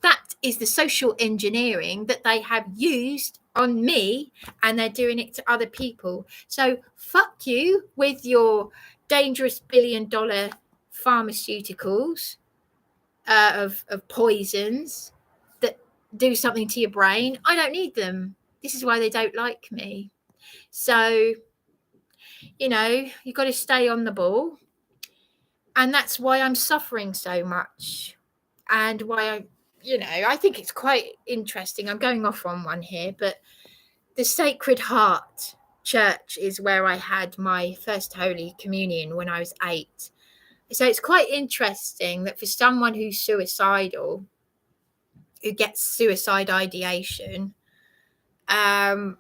That is the social engineering that they have used on me, and they're doing it to other people. So fuck you with your dangerous billion-dollar pharmaceuticals of poisons that do something to your brain. I don't need them. This is why they don't like me. So, you've got to stay on the ball. And that's why I'm suffering so much, and why I think it's quite interesting. I'm going off on one here, but the Sacred Heart Church is where I had my first Holy Communion when I was 8. So it's quite interesting that for someone who's suicidal, who gets suicide ideation, the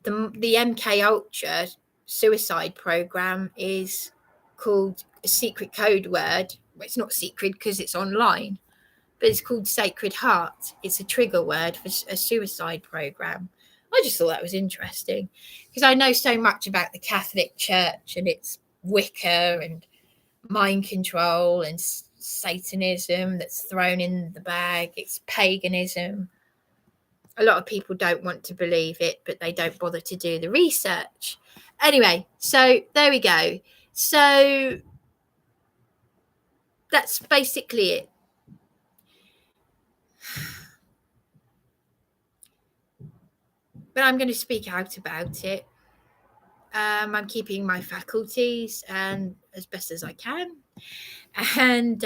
MK Ultra suicide program is called a secret code word. Well, it's not secret because it's online, but it's called Sacred Heart. It's a trigger word for a suicide program. I just thought that was interesting because I know so much about the Catholic Church and its Wicca and mind control and Satanism that's thrown in the bag. It's paganism. A lot of people don't want to believe it, but they don't bother to do the research. Anyway, so there we go. So that's basically it. But I'm going to speak out about it. I'm keeping my faculties and as best as I can. And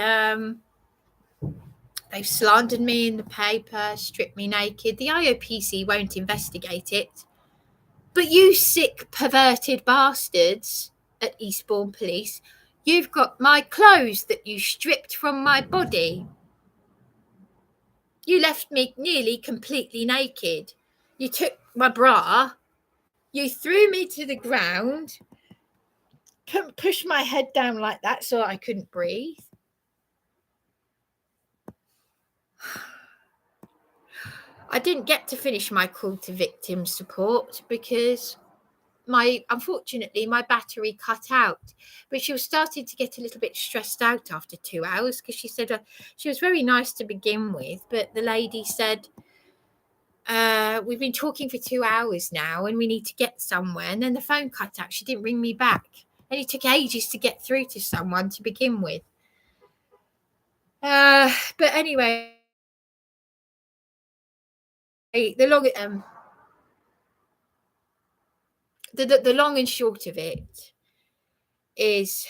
they've slandered me in the paper, stripped me naked. The IOPC won't investigate it. But you sick, perverted bastards at Eastbourne Police, you've got my clothes that you stripped from my body. You left me nearly completely naked. You took my bra. You threw me to the ground, pushed my head down like that so I couldn't breathe. I didn't get to finish my call to victim support because unfortunately my battery cut out, but she was starting to get a little bit stressed out after 2 hours, because she said she was very nice to begin with, but the lady said, we've been talking for 2 hours now and we need to get somewhere, and then the phone cut out. She didn't ring me back, and it took ages to get through to someone to begin with. But anyway, the long and short of it is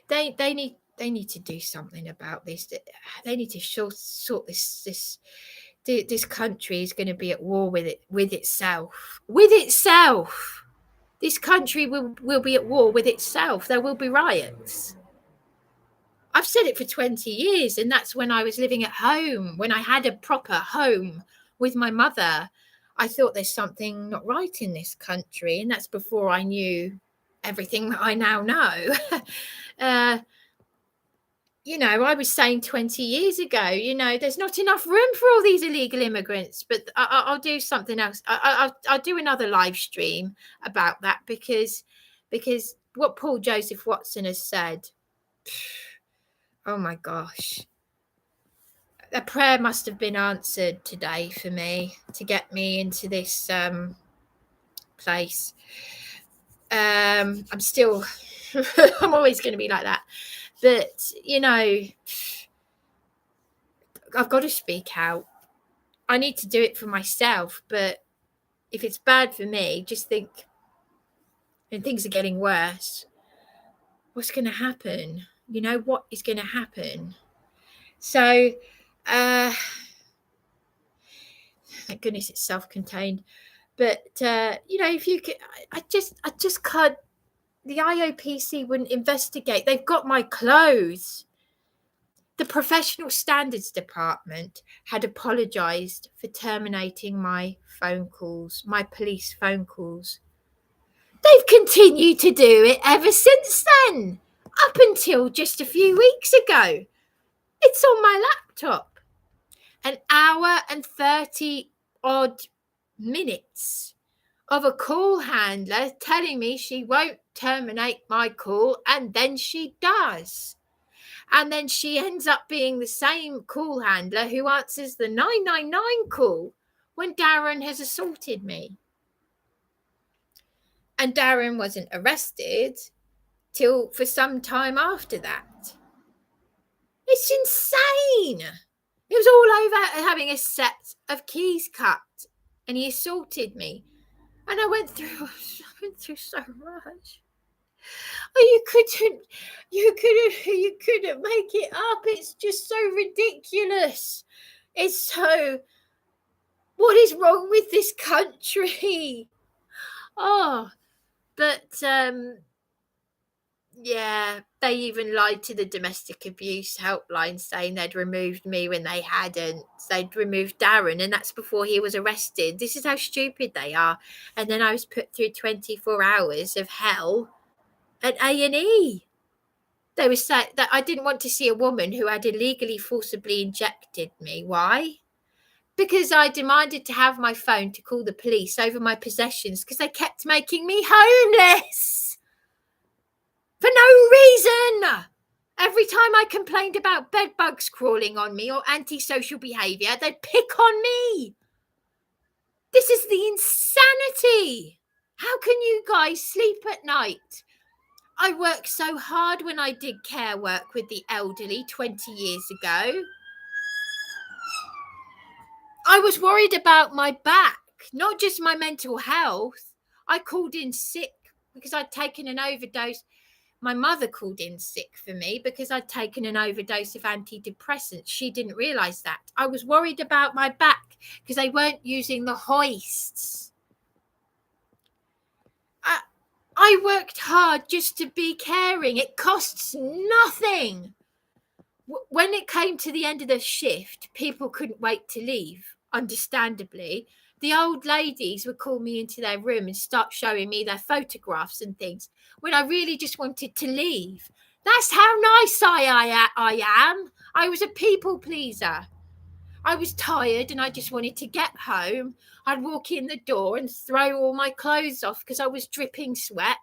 they need to do something about this. They need to sort this. This country is going to be at war with itself. This country will be at war with itself. There will be riots. I've said it for 20 years, and that's when I was living at home, when I had a proper home with my mother. I thought there's something not right in this country, and that's before I knew everything that I now know. I was saying 20 years ago, there's not enough room for all these illegal immigrants, but I'll do something else. I'll do another live stream about that, because what Paul Joseph Watson has said, oh my gosh, a prayer must have been answered today for me to get me into this place. I'm still, I'm always going to be like that. But, I've got to speak out. I need to do it for myself. But if it's bad for me, just think, and things are getting worse, what's going to happen? What is going to happen? So, thank goodness it's self-contained. But, if you could, I just can't, the IOPC wouldn't investigate. They've got my clothes. The Professional Standards Department had apologised for terminating my phone calls, my police phone calls. They've continued to do it ever since then, up until just a few weeks ago. It's on my laptop. An hour and 30 odd minutes of a call handler telling me she won't terminate my call, and then she does. And then she ends up being the same call handler who answers the 999 call when Darren has assaulted me. And Darren wasn't arrested till for some time after that. It's insane. It was all over having a set of keys cut, and he assaulted me. And I went through so much. You couldn't make it up. It's just so ridiculous. It's so, what is wrong with this country? But yeah, they even lied to the domestic abuse helpline, saying they'd removed me when they hadn't. They'd removed Darren, and that's before he was arrested. This is how stupid they are. And then I was put through 24 hours of hell at A&E. They were saying that I didn't want to see a woman who had illegally forcibly injected me. Why? Because I demanded to have my phone to call the police over my possessions, because they kept making me homeless for no reason. Every time I complained about bed bugs crawling on me or antisocial behaviour, they'd pick on me. This is the insanity. How can you guys sleep at night? I worked so hard when I did care work with the elderly 20 years ago. I was worried about my back, not just my mental health. I called in sick because I'd taken an overdose. My mother called in sick for me because I'd taken an overdose of antidepressants. She didn't realise that. I was worried about my back because they weren't using the hoists. I worked hard just to be caring. It costs nothing. When it came to the end of the shift, people couldn't wait to leave, understandably. The old ladies would call me into their room and start showing me their photographs and things when I really just wanted to leave. That's how nice I am. I was a people pleaser. I was tired and I just wanted to get home. I'd walk in the door and throw all my clothes off because I was dripping sweat,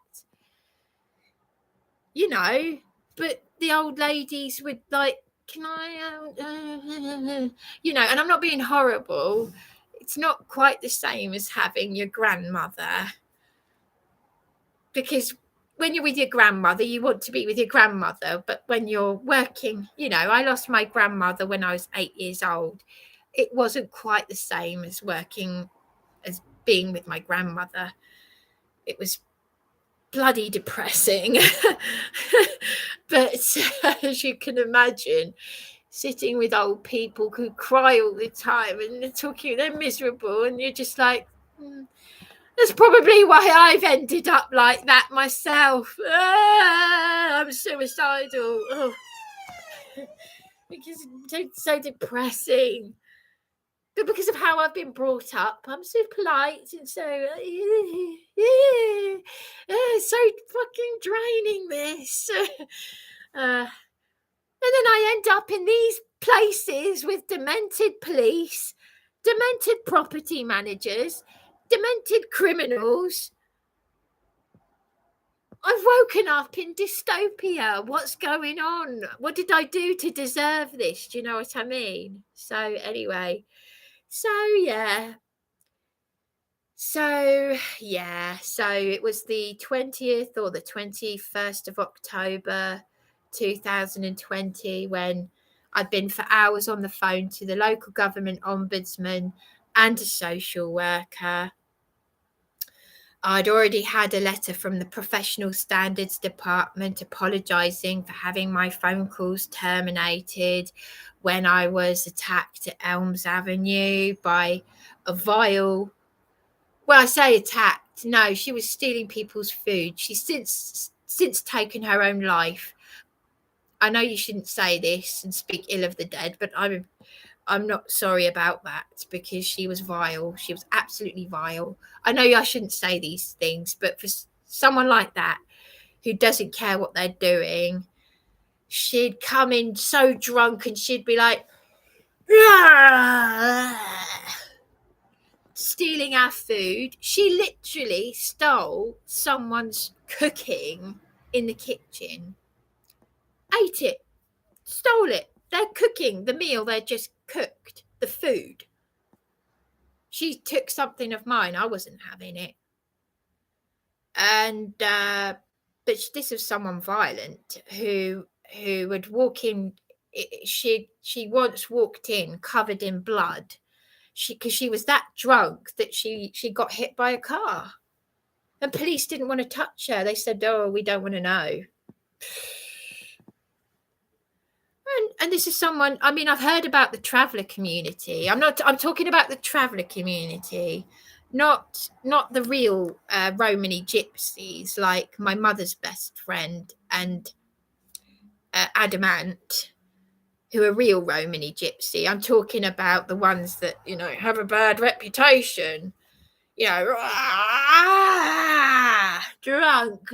you know. But the old ladies would like, can I, you know, and I'm not being horrible. It's not quite the same as having your grandmother, because when you're with your grandmother, you want to be with your grandmother. But when you're working, you know, I lost my grandmother when I was 8 years old. It wasn't quite the same as working, as being with my grandmother. It was bloody depressing. But as you can imagine, sitting with old people who cry all the time and they're miserable, and you're just like, that's probably why I've ended up like that myself. I'm suicidal. Oh. Because it's so depressing. But because of how I've been brought up, I'm so polite and so it's so fucking draining, this. And then I end up in these places with demented police, demented property managers, demented criminals. I've woken up in dystopia. What's going on? What did I do to deserve this? Do you know what I mean? So anyway, so it was the 20th or the 21st of October 2020 when I'd been for hours on the phone to the local government ombudsman and a social worker. I'd already had a letter from the Professional Standards Department apologising for having my phone calls terminated when I was attacked at Elms Avenue by a vile, well, I say attacked, no, she was stealing people's food. She's since taken her own life. I know you shouldn't say this and speak ill of the dead, but I'm not sorry about that, because she was vile. She was absolutely vile. I know I shouldn't say these things, but for someone like that who doesn't care what they're doing, she'd come in so drunk and she'd be like, stealing our food. She literally stole someone's cooking in the kitchen, ate it, stole it. They're cooking the meal, they're just cooked the food. She took something of mine. I wasn't having it. And but this was someone violent who would walk in. She once walked in covered in blood. Because she was that drunk that she got hit by a car. And police didn't want to touch her. They said, "Oh, we don't want to know." And this is someone, I mean, I've heard about the traveller community. I'm talking about the traveller community, not the real Romany gypsies like my mother's best friend and Adamant, who are real Romany gypsy. I'm talking about the ones that, you know, have a bad reputation. You know, drunk.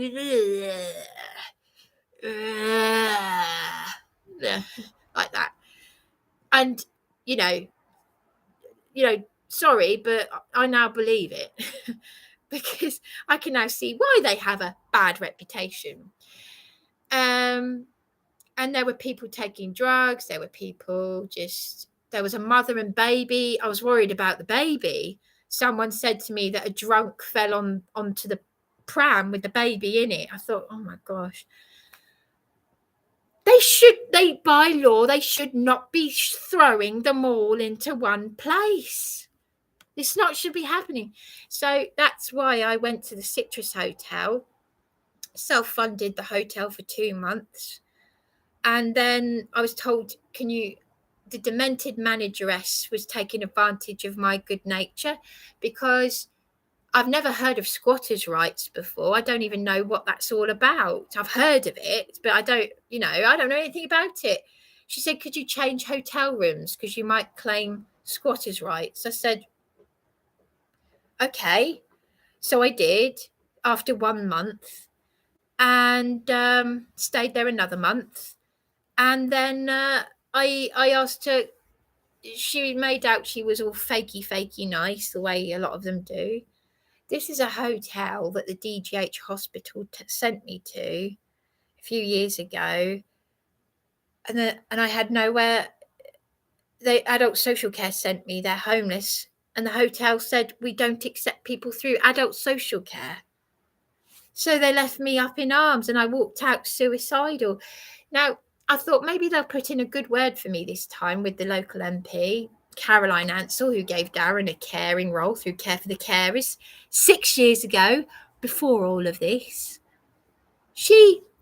Like that. And you know, sorry, but I now believe it because I can now see why they have a bad reputation. And there were people taking drugs, there was a mother and baby. I was worried about the baby. Someone said to me that a drunk fell onto the pram with the baby in it. I thought, oh my gosh. By law, they should not be throwing them all into one place. This should be happening. So that's why I went to the Citrus Hotel, self-funded the hotel for 2 months. And then I was told, the demented manageress was taking advantage of my good nature, because I've never heard of squatters' rights before. I don't even know what that's all about. I've heard of it, but I don't know anything about it. She said, could you change hotel rooms because you might claim squatters' rights? I said, okay. So I did after 1 month, and stayed there another month. And then I asked her, she made out she was all fakey nice, the way a lot of them do. This is a hotel that the DGH hospital sent me to a few years ago, and I had nowhere. The adult social care sent me. They're homeless, and the hotel said we don't accept people through adult social care. So they left me up in arms, and I walked out suicidal. Now, I thought maybe they'll put in a good word for me this time with the local MP, Caroline Ansell, who gave Darren a caring role through Care for the Carers 6 years ago, before all of this.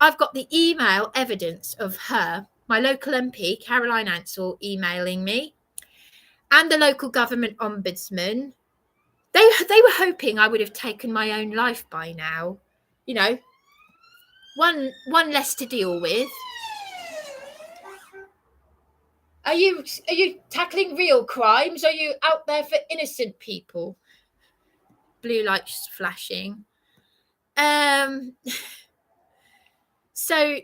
I've got the email evidence of her, my local MP, Caroline Ansell, emailing me, and the local government ombudsman. They were hoping I would have taken my own life by now. You know, one less to deal with. Are you tackling real crimes? Or are you out there for innocent people? Blue lights flashing. So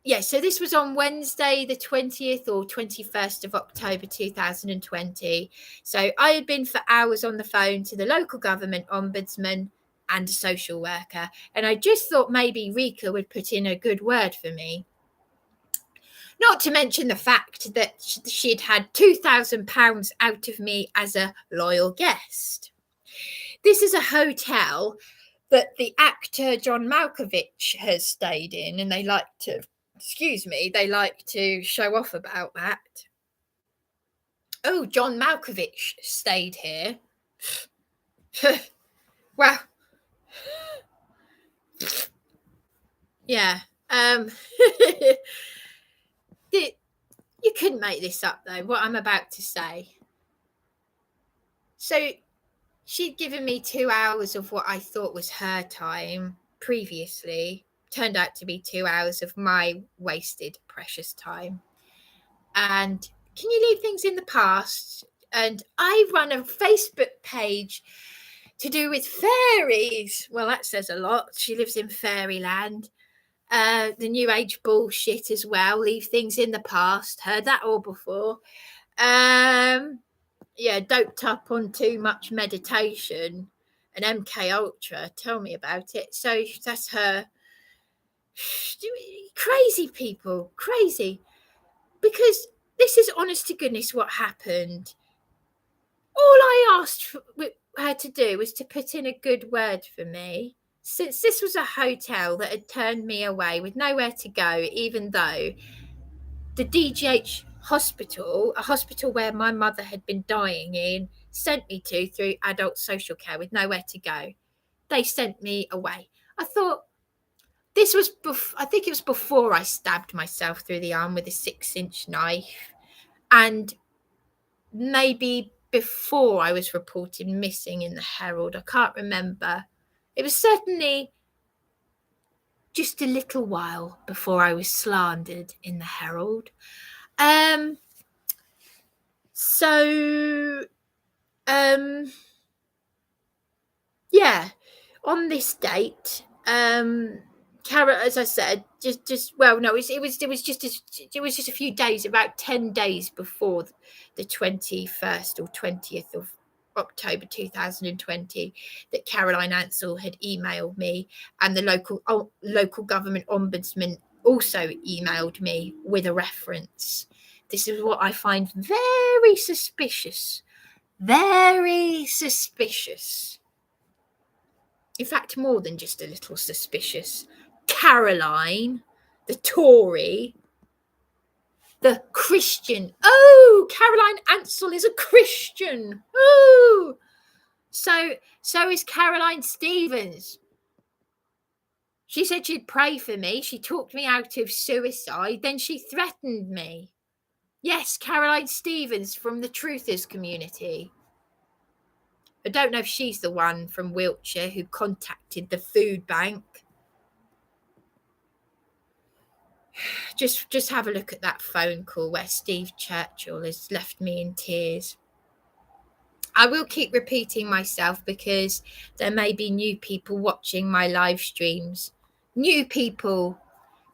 this was on Wednesday, the 20th or 21st of October 2020. So I had been for hours on the phone to the local government ombudsman and a social worker, and I just thought maybe Rika would put in a good word for me. Not to mention the fact that she'd had £2,000 out of me as a loyal guest. This is a hotel that the actor John Malkovich has stayed in, and they like to show off about that. Oh, John Malkovich stayed here. Wow. Yeah. You couldn't make this up, though, what I'm about to say. So she'd given me 2 hours of what I thought was her time previously. Turned out to be 2 hours of my wasted, precious time. And can you leave things in the past? And I run a Facebook page to do with fairies. Well, that says a lot. She lives in fairyland. The new age bullshit as well. Leave things in the past. Heard that all before. Doped up on too much meditation and MK Ultra. Tell me about it. So that's her. Crazy people. Crazy. Because this is honest to goodness what happened. All I asked her to do was to put in a good word for me. Since this was a hotel that had turned me away with nowhere to go, even though the DGH hospital, a hospital where my mother had been dying in, sent me to through adult social care with nowhere to go. They sent me away. I thought this was, I think it was before I stabbed myself through the arm with a 6-inch knife, and maybe before I was reported missing in the Herald. I can't remember. It was certainly just a little while before I was slandered in the Herald. On this date, Cara, as I said, it was just a few days, about 10 days before the 21st or 20th of October 2020, that Caroline Ansell had emailed me, and the local government ombudsman also emailed me with a reference. This is what I find very suspicious. Very suspicious. In fact, more than just a little suspicious. Caroline, the Tory, the Christian. Oh, Caroline Ansell is a Christian. Oh, so is Caroline Stevens. She said she'd pray for me. She talked me out of suicide. Then she threatened me. Yes, Caroline Stevens from the Truthers community. I don't know if she's the one from Wiltshire who contacted the food bank. Just have a look at that phone call where Steve Churchill has left me in tears. I will keep repeating myself because there may be new people watching my live streams. New people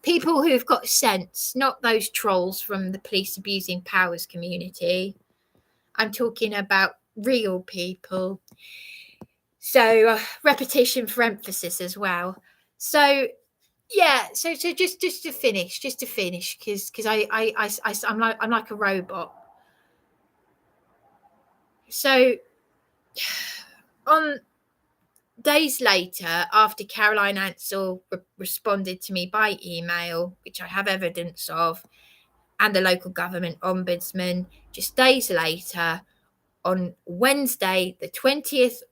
who've got sense, not those trolls from the police abusing powers community. I'm talking about real people. So repetition for emphasis as well. So yeah, so just to finish, because I'm like a robot. So on days later, after Caroline Ansell responded to me by email, which I have evidence of, and the local government ombudsman, just days later, on Wednesday, the 20th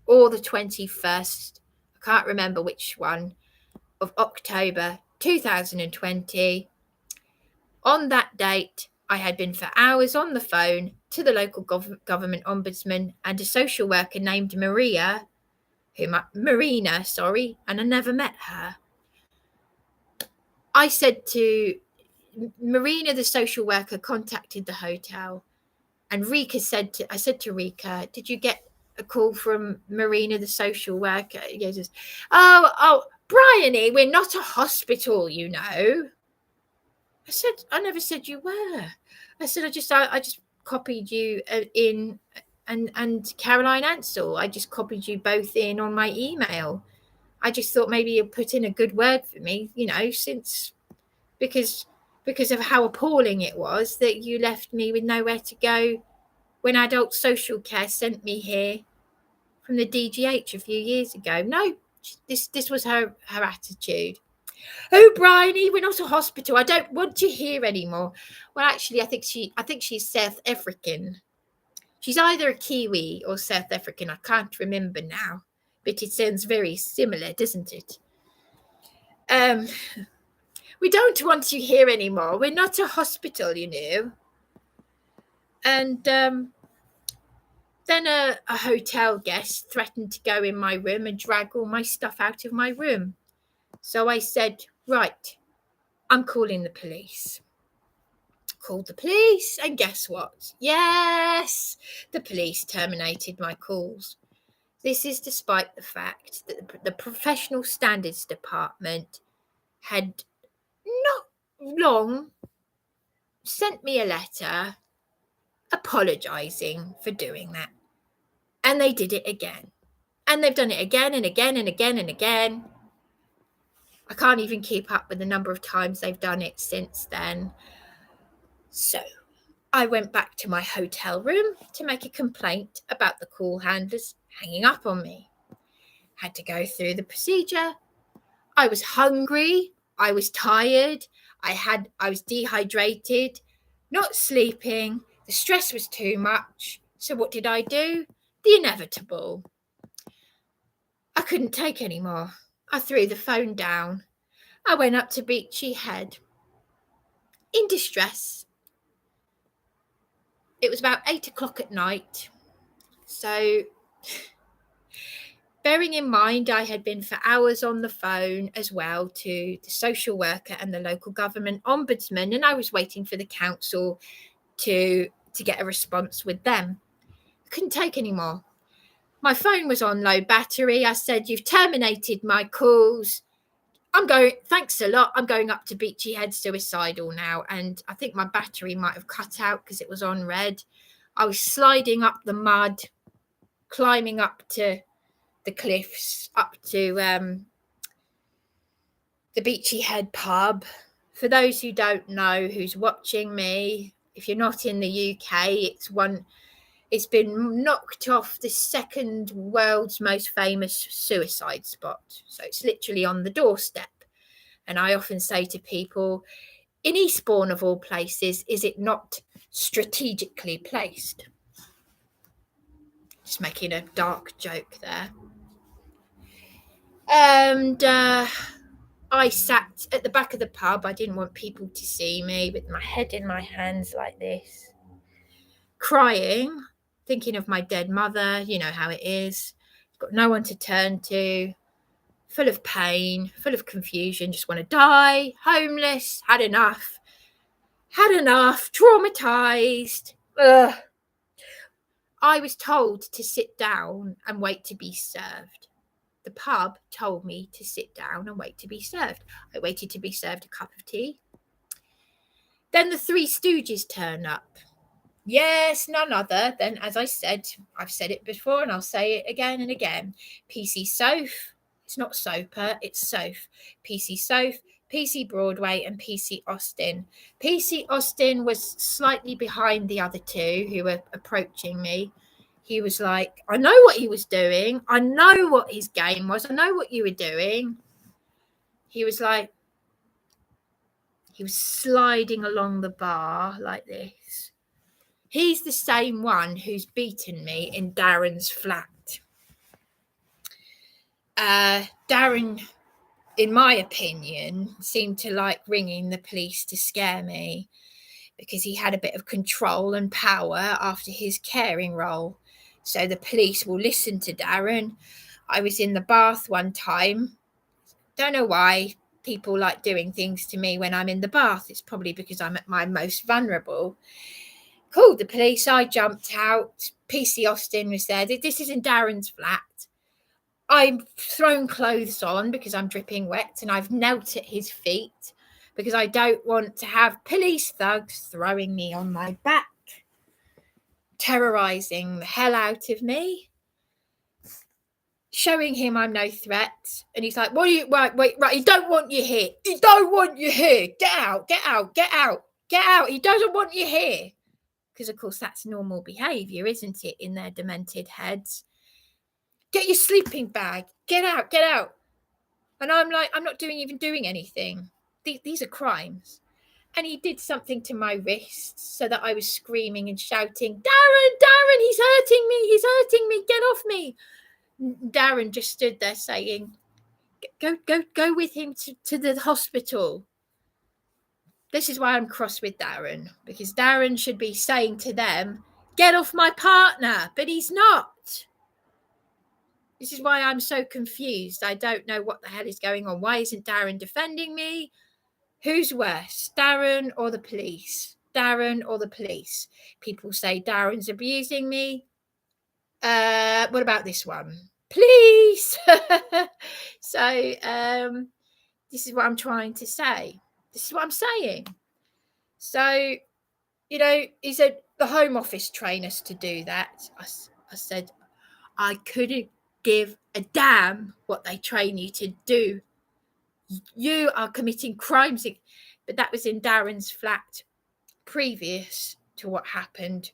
or the 21st, I can't remember which one, of October 2020, on that date, I had been for hours on the phone to the local government ombudsman and a social worker named Marina, and I never met her. I said to Marina, the social worker, contacted the hotel, and I said to Rika, did you get a call from Marina, the social worker? He goes, oh, Bryony, we're not a hospital, you know. I said, I never said you were. I said, I just copied you in, and Caroline Ansell. I just copied you both in on my email. I just thought maybe you'd put in a good word for me, you know, because of how appalling it was that you left me with nowhere to go when adult social care sent me here from the DGH a few years ago. No, this was her attitude. Oh, Bryony, we're not a hospital. I don't want you here anymore. Well, actually, I think she's South African. She's either a Kiwi or South African. I can't remember now, but it sounds very similar, doesn't it? We don't want you here anymore. We're not a hospital, you know. And then a hotel guest threatened to go in my room and drag all my stuff out of my room. So I said, right, I'm calling the police. Called the police, and guess what? Yes, the police terminated my calls. This is despite the fact that the Professional Standards Department had not long sent me a letter apologising for doing that. And they did it again. And they've done it again and again and again and again. I can't even keep up with the number of times they've done it since then. So I went back to my hotel room to make a complaint about the call handlers hanging up on me. Had to go through the procedure. I was hungry. I was tired. I was dehydrated, not sleeping. The stress was too much. So what did I do? The inevitable. I couldn't take any more. I threw the phone down. I went up to Beachy Head in distress. It was about 8 o'clock at night. So bearing in mind I had been for hours on the phone as well to the social worker and the local government ombudsman, and I was waiting for the council to get a response with them. I couldn't take any more. My phone was on low battery. I said, you've terminated my calls. Thanks a lot. I'm going up to Beachy Head suicidal now. And I think my battery might have cut out because it was on red. I was sliding up the mud, climbing up to the cliffs, up to the Beachy Head pub. For those who don't know, who's watching me, if you're not in the UK, it's been knocked off the second world's most famous suicide spot. So it's literally on the doorstep. And I often say to people, in Eastbourne of all places, is it not strategically placed? Just making a dark joke there. And I sat at the back of the pub. I didn't want people to see me with my head in my hands like this, crying, thinking of my dead mother. You know how it is. Got no one to turn to, full of pain, full of confusion, just want to die, homeless, had enough, traumatized. Ugh. I was told to sit down and wait to be served. The pub told me to sit down and wait to be served. I waited to be served a cup of tea. Then the Three Stooges turn up. Yes, none other than, as I said, I've said it before and I'll say it again and again. PC Soph, it's not Soper, it's Soph. PC Soph, PC Broadway, and PC Austin. PC Austin was slightly behind the other two who were approaching me. He was like, I know what he was doing. I know what his game was. I know what you were doing. He was like, he was sliding along the bar like this. He's the same one who's beaten me in Darren's flat. Darren, in my opinion, seemed to like ringing the police to scare me because he had a bit of control and power after his caring role. So the police will listen to Darren. I was in the bath one time. Don't know why people like doing things to me when I'm in the bath. It's probably because I'm at my most vulnerable. Called the police. I jumped out. PC Austin was there. This is in Darren's flat. I've thrown clothes on because I'm dripping wet, and I've knelt at his feet because I don't want to have police thugs throwing me on my back, terrorising the hell out of me, showing him I'm no threat. And he's like, what are you, right, he don't want you here. He don't want you here. Get out, get out, get out, get out. He doesn't want you here. Because, of course, that's normal behaviour, isn't it, in their demented heads? Get your sleeping bag. Get out, get out. And I'm like, I'm not even doing anything. These are crimes. And he did something to my wrists so that I was screaming and shouting, Darren, he's hurting me, get off me. Darren just stood there saying, go with him to the hospital. This is why I'm cross with Darren, because Darren should be saying to them, get off my partner, but he's not. This is why I'm so confused. I don't know what the hell is going on. Why isn't Darren defending me? Who's worse, Darren or the police? Darren or the police? People say Darren's abusing me. What about this one? Police! So this is what I'm trying to say. This is what I'm saying. So, you know, he said the Home Office train us to do that. I said, I couldn't give a damn what they train you to do. You are committing crimes. But that was in Darren's flat previous to what happened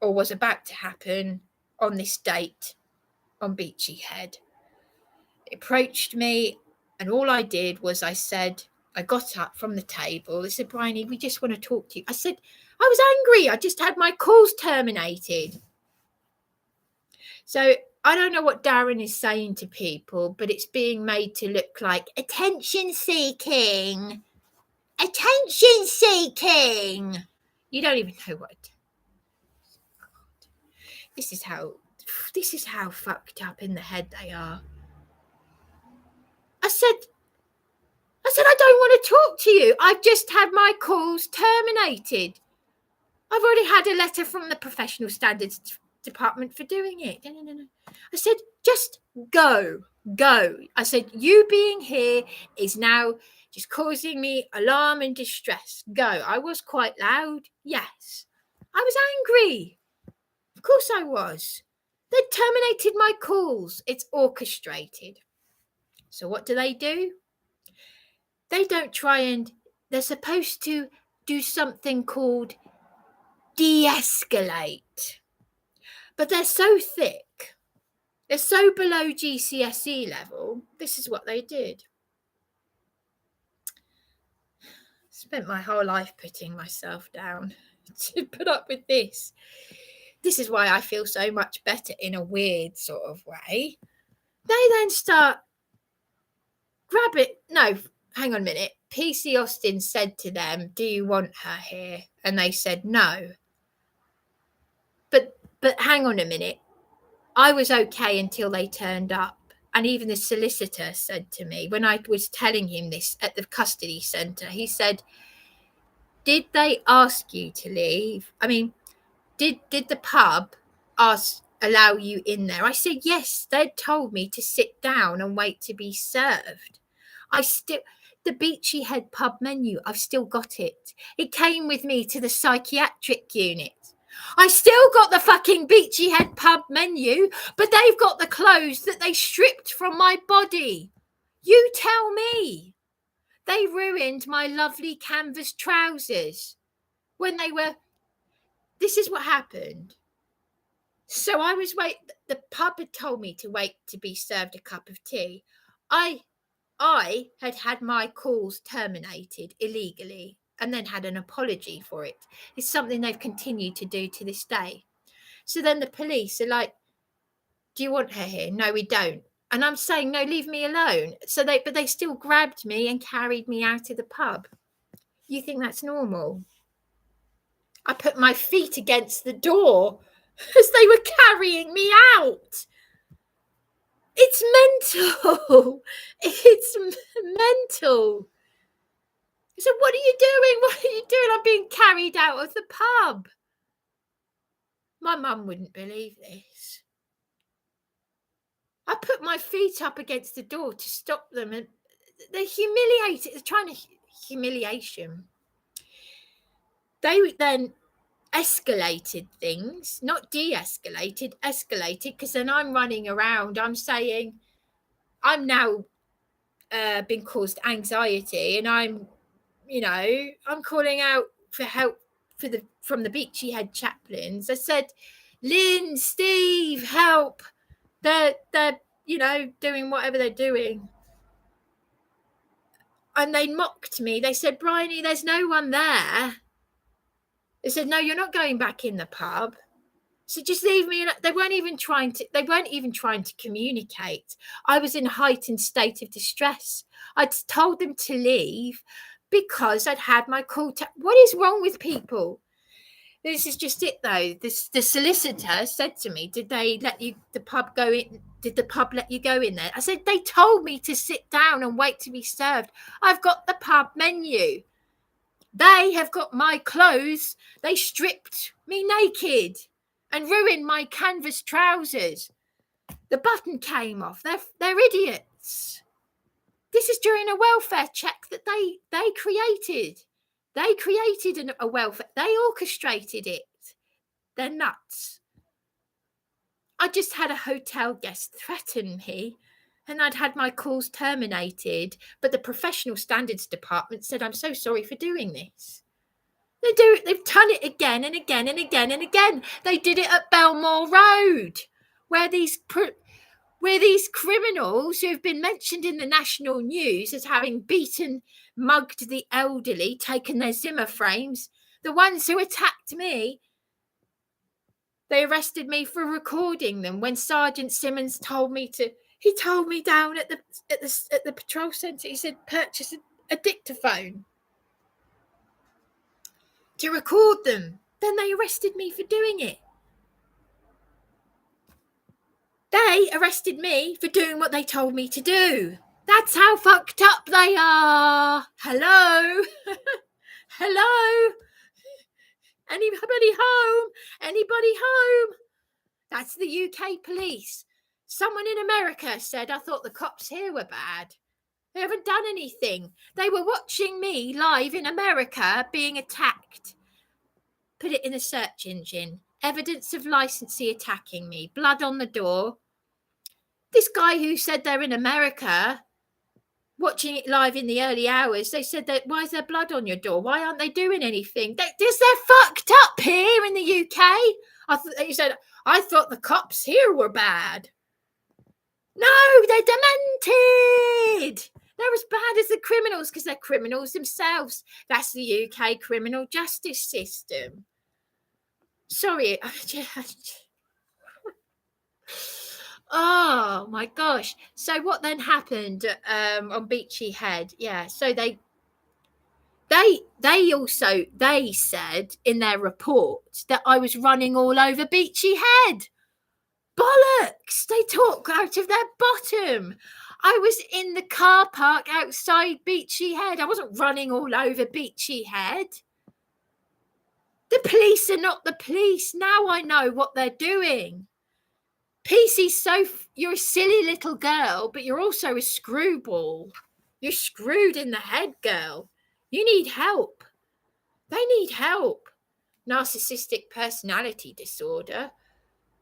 or was about to happen on this date on Beachy Head. It approached me, and all I did was I got up from the table. I said, Bryony, we just want to talk to you. I said, I was angry. I just had my calls terminated. So I don't know what Darren is saying to people, but it's being made to look like attention seeking. Attention seeking. You don't even know what. This is how fucked up in the head they are. I said, I don't want to talk to you. I've just had my calls terminated. I've already had a letter from the professional standards department for doing it. No. I said, just go. I said, you being here is now just causing me alarm and distress. Go. I was quite loud. Yes. I was angry. Of course I was. They terminated my calls. It's orchestrated. So what do? They don't try and, they're supposed to do something called de-escalate. But they're so thick. They're so below GCSE level. This is what they did. Spent my whole life putting myself down to put up with this. This is why I feel so much better in a weird sort of way. They then start no, hang on a minute. PC Austin said to them, do you want her here? And they said no. But hang on a minute. I was okay until they turned up. And even the solicitor said to me, when I was telling him this at the custody centre, he said, did they ask you to leave? I mean, did the pub allow you in there? I said, yes, they'd told me to sit down and wait to be served. the Beachy Head pub menu. I've still got it. It came with me to the psychiatric unit. I still got the fucking Beachy Head pub menu, but they've got the clothes that they stripped from my body. You tell me. They ruined my lovely canvas trousers when they were... This is what happened. So I was the pub had told me to wait to be served a cup of tea. I had my calls terminated illegally and then had an apology for it. It's something they've continued to do to this day. So then the police are like, do you want her here? No, we don't. And I'm saying, no, leave me alone. But they still grabbed me and carried me out of the pub. You think that's normal? I put my feet against the door as they were carrying me out. It's mental. It's mental. So what are you doing? What are you doing? I'm being carried out of the pub. My mum wouldn't believe this. I put my feet up against the door to stop them, and they're humiliated. They're trying to humiliation. They then escalated things, not de-escalated, escalated, because then I'm running around. I'm saying I'm now been caused anxiety, and I'm calling out for help from the Beachy Head chaplains. I said, Lynn, Steve, help. They're doing whatever they're doing. And they mocked me. They said, Bryony, there's no one there. They said, no, you're not going back in the pub. So just leave me. They weren't even trying to communicate. I was in a heightened state of distress. I'd told them to leave because I'd had my call. What is wrong with people? This is just it, though. The solicitor said to me, did they let you, the pub go in? Did the pub let you go in there? I said, they told me to sit down and wait to be served. I've got the pub menu. They have got my clothes. They stripped me naked and ruined my canvas trousers. The button came off. They're idiots. This is during a welfare check that they created. They created a welfare. They orchestrated it. They're nuts. I just had a hotel guest threaten me, and I'd had my calls terminated, but the professional standards department said, I'm so sorry for doing this. They've done it again and again and again and again. They did it at Belmore Road, where these criminals who have been mentioned in the national news as having beaten, mugged the elderly, taken their Zimmer frames, the ones who attacked me, they arrested me for recording them when Sergeant Simmons told me down at the patrol centre, he said, purchase a dictaphone to record them. Then they arrested me for doing it. They arrested me for doing what they told me to do. That's how fucked up they are. Hello? Hello? Anybody home? Anybody home? That's the UK police. Someone in America said, I thought the cops here were bad. They haven't done anything. They were watching me live in America being attacked. Put it in a search engine. Evidence of licensee attacking me. Blood on the door. This guy who said they're in America, watching it live in the early hours, they said, that why is there blood on your door? Why aren't they doing anything? They're fucked up here in the UK. He said, I thought the cops here were bad. No, they're demented. They're as bad as the criminals because they're criminals themselves. That's the UK criminal justice system. Sorry. Oh my gosh. So what then happened on Beachy Head? Yeah. So they said in their report that I was running all over Beachy Head. Bollocks. They talk out of their bottom. I was in the car park outside Beachy Head. I wasn't running all over Beachy Head. The police are not the police. Now I know what they're doing. PC, you're a silly little girl, but you're also a screwball. You're screwed in the head, girl. You need help. They need help. Narcissistic personality disorder,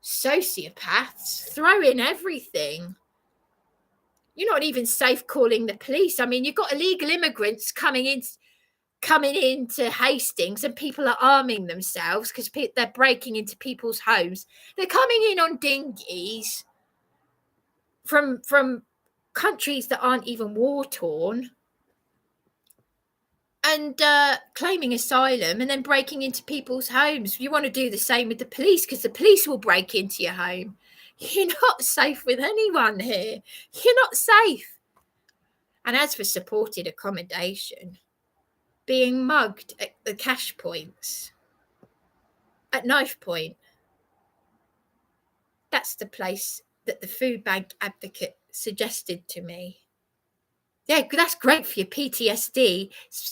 sociopaths, throw in everything. You're not even safe calling the police. I mean, you've got illegal immigrants coming into Hastings, and people are arming themselves because they're breaking into people's homes. They're coming in on dinghies from countries that aren't even war torn, and claiming asylum and then breaking into people's homes. You want to do the same with the police, because the police will break into your home. You're not safe with anyone here. You're not safe. And as for supported accommodation, being mugged at the cash points, at knife point, that's the place that the food bank advocate suggested to me. Yeah, that's great for your PTSD,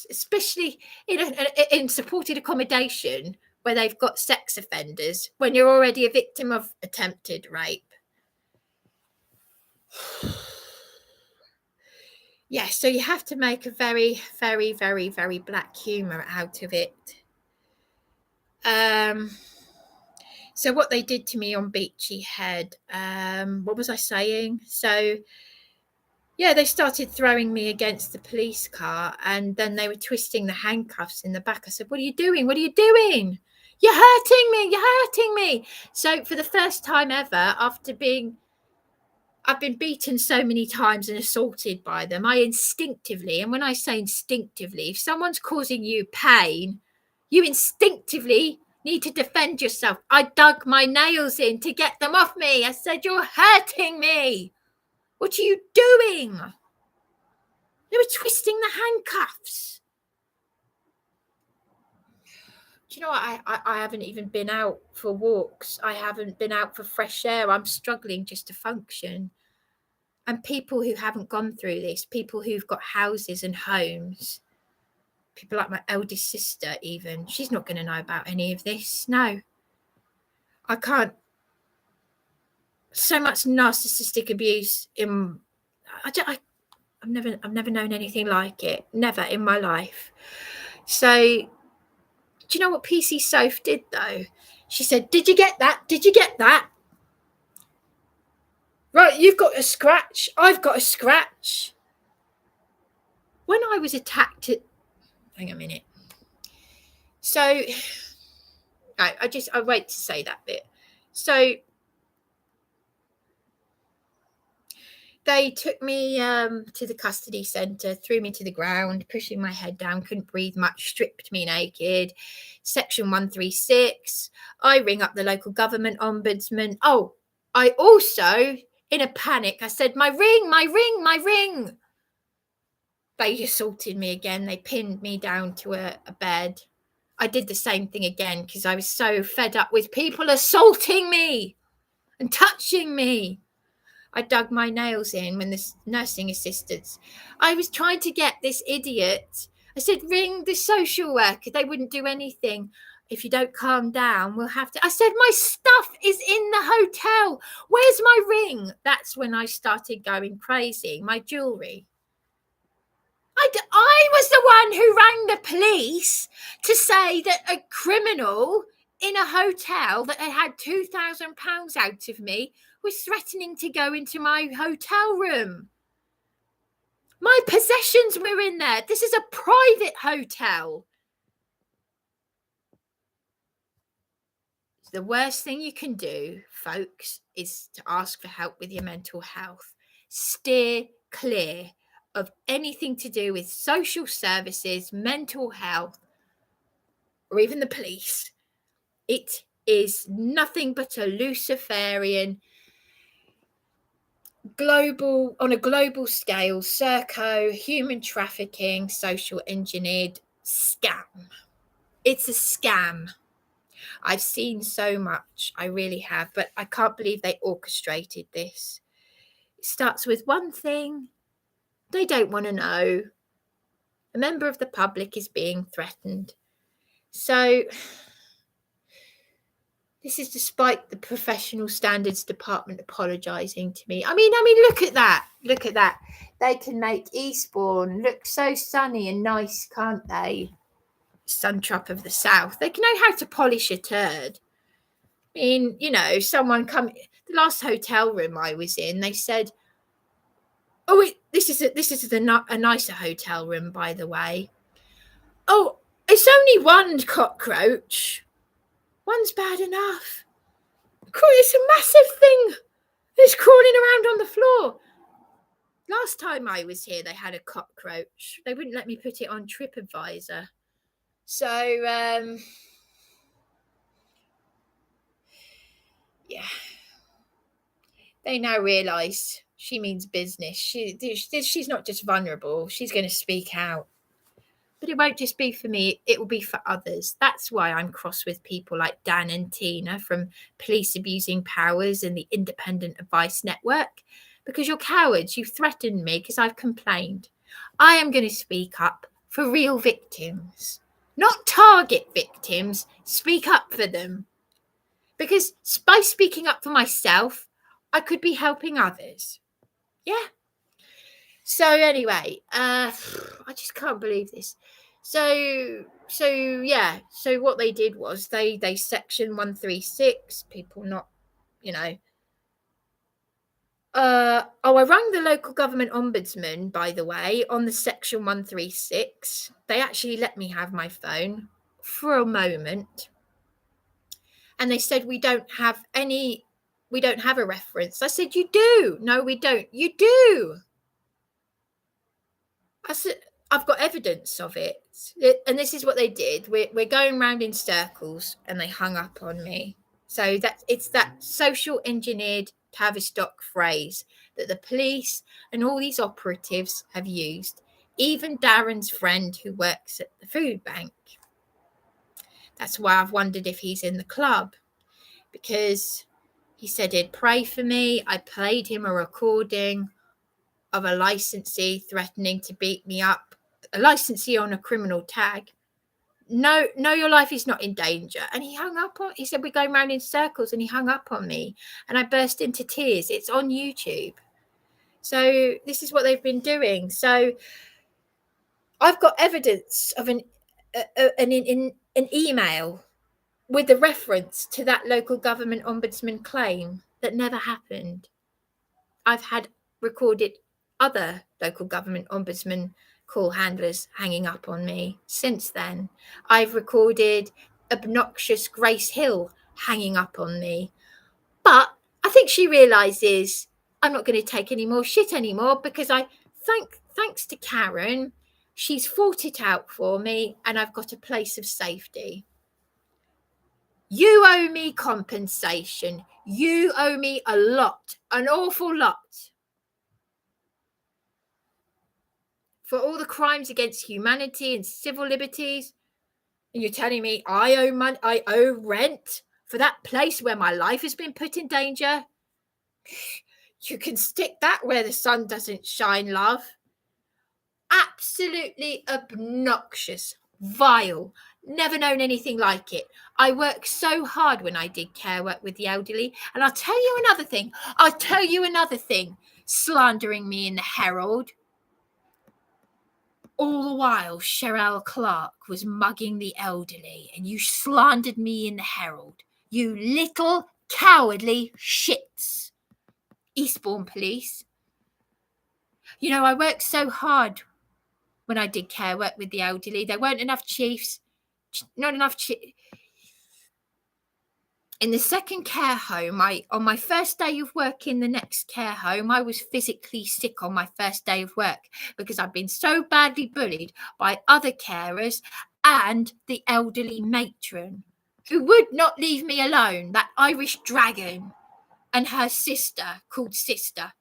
especially in supported accommodation where they've got sex offenders when you're already a victim of attempted rape. Yeah, so you have to make a very, very, very, very black humour out of it. So what they did to me on Beachy Head, what was I saying? So yeah, they started throwing me against the police car, and then they were twisting the handcuffs in the back. I said, "What are you doing? What are you doing? You're hurting me. You're hurting me." So for the first time ever, I've been beaten so many times and assaulted by them, I instinctively, and when I say instinctively, if someone's causing you pain, you instinctively need to defend yourself. I dug my nails in to get them off me. I said, "You're hurting me. What are you doing?" They were twisting the handcuffs. Do you know what? I haven't even been out for walks. I haven't been out for fresh air. I'm struggling just to function. And people who haven't gone through this, people who've got houses and homes, people like my eldest sister even, she's not going to know about any of this. No. I can't. So much narcissistic abuse I've never known anything like it. Never in my life. So, do you know what PC Soph did though? She said, "Did you get that? Did you get that? Right, you've got a scratch. I've got a scratch." When I was attacked hang a minute. So, I wait to say that bit. So, they took me to the custody centre, threw me to the ground, pushing my head down, couldn't breathe much, stripped me naked. Section 136. I ring up the local government ombudsman. Oh, I also, in a panic, I said, "My ring, my ring, my ring." They assaulted me again. They pinned me down to a bed. I did the same thing again because I was so fed up with people assaulting me and touching me. I dug my nails in when the nursing assistants, I was trying to get this idiot. I said, "Ring the social worker." They wouldn't do anything. "If you don't calm down, we'll have to." I said, "My stuff is in the hotel. Where's my ring?" That's when I started going crazy. My jewellery. I was the one who rang the police to say that a criminal in a hotel that had £2,000 out of me was threatening to go into my hotel room. My possessions were in there. This is a private hotel. The worst thing you can do, folks, is to ask for help with your mental health. Steer clear of anything to do with social services, mental health, or even the police. It is nothing but a Luciferian, on a global scale, Serco, human trafficking, social engineered scam. It's a scam. I've seen so much, I really have, but I can't believe they orchestrated this. It starts with one thing. They don't want to know. A member of the public is being threatened. So This is despite the professional standards department apologising to me. I mean, look at that. Look at that. They can make Eastbourne look so sunny and nice, can't they? Suntrop of the South. They can know how to polish a turd. I mean, you know, someone come the last hotel room I was in, they said, "Oh, this is a nicer hotel room, by the way. Oh, it's only one cockroach. One's bad enough. It's a massive thing. It's crawling around on the floor." Last time I was here, they had a cockroach. They wouldn't let me put it on TripAdvisor. So, yeah. They now realise she means business. She's not just vulnerable. She's going to speak out. But it won't just be for me, it will be for others. That's why I'm cross with people like Dan and Tina from Police Abusing Powers and the Independent Advice Network. Because you're cowards. You've threatened me because I've complained. I am going to speak up for real victims, not target victims. Speak up for them. Because by speaking up for myself, I could be helping others. Yeah. So anyway, I just can't believe this. So what they did was they section 136 people not, you know. I rang the local government ombudsman, by the way, on the section 136. They actually let me have my phone for a moment. And they said, we don't have a reference. I said, you do. No, we don't. You do. I said, I've got evidence of it. And this is what they did. We're going round in circles, and they hung up on me. So it's that social engineered Tavistock phrase that the police and all these operatives have used. Even Darren's friend who works at the food bank. That's why I've wondered if he's in the club. Because he said he'd pray for me. I played him a recording of a licensee threatening to beat me up, a licensee on a criminal tag. No, your life is not in danger. And he hung up on, he said, we're going round in circles, and he hung up on me, and I burst into tears. It's on YouTube. So this is what they've been doing. So I've got evidence of an email with a reference to that local government ombudsman claim that never happened. I've had recorded other local government ombudsman call handlers hanging up on me since then. I've recorded obnoxious Grace Hill hanging up on me. But I think she realises I'm not going to take any more shit anymore, because thanks to Karen, she's fought it out for me, and I've got a place of safety. You owe me compensation. You owe me a lot, an awful lot, for all the crimes against humanity and civil liberties. And you're telling me I owe money, I owe rent for that place where my life has been put in danger? You can stick that where the sun doesn't shine, love. Absolutely obnoxious, vile, never known anything like it. I worked so hard when I did care work with the elderly. And I'll tell you another thing, slandering me in the Herald. All the while, Cheryl Clark was mugging the elderly, and you slandered me in the Herald. You little cowardly shits. Eastbourne Police. You know, I worked so hard when I did care work with the elderly. There weren't enough chiefs. Not enough chiefs. In the second care home, on my first day of work in the next care home, I was physically sick on my first day of work because I'd been so badly bullied by other carers and the elderly matron, who would not leave me alone, that Irish dragon, and her sister, called Sister.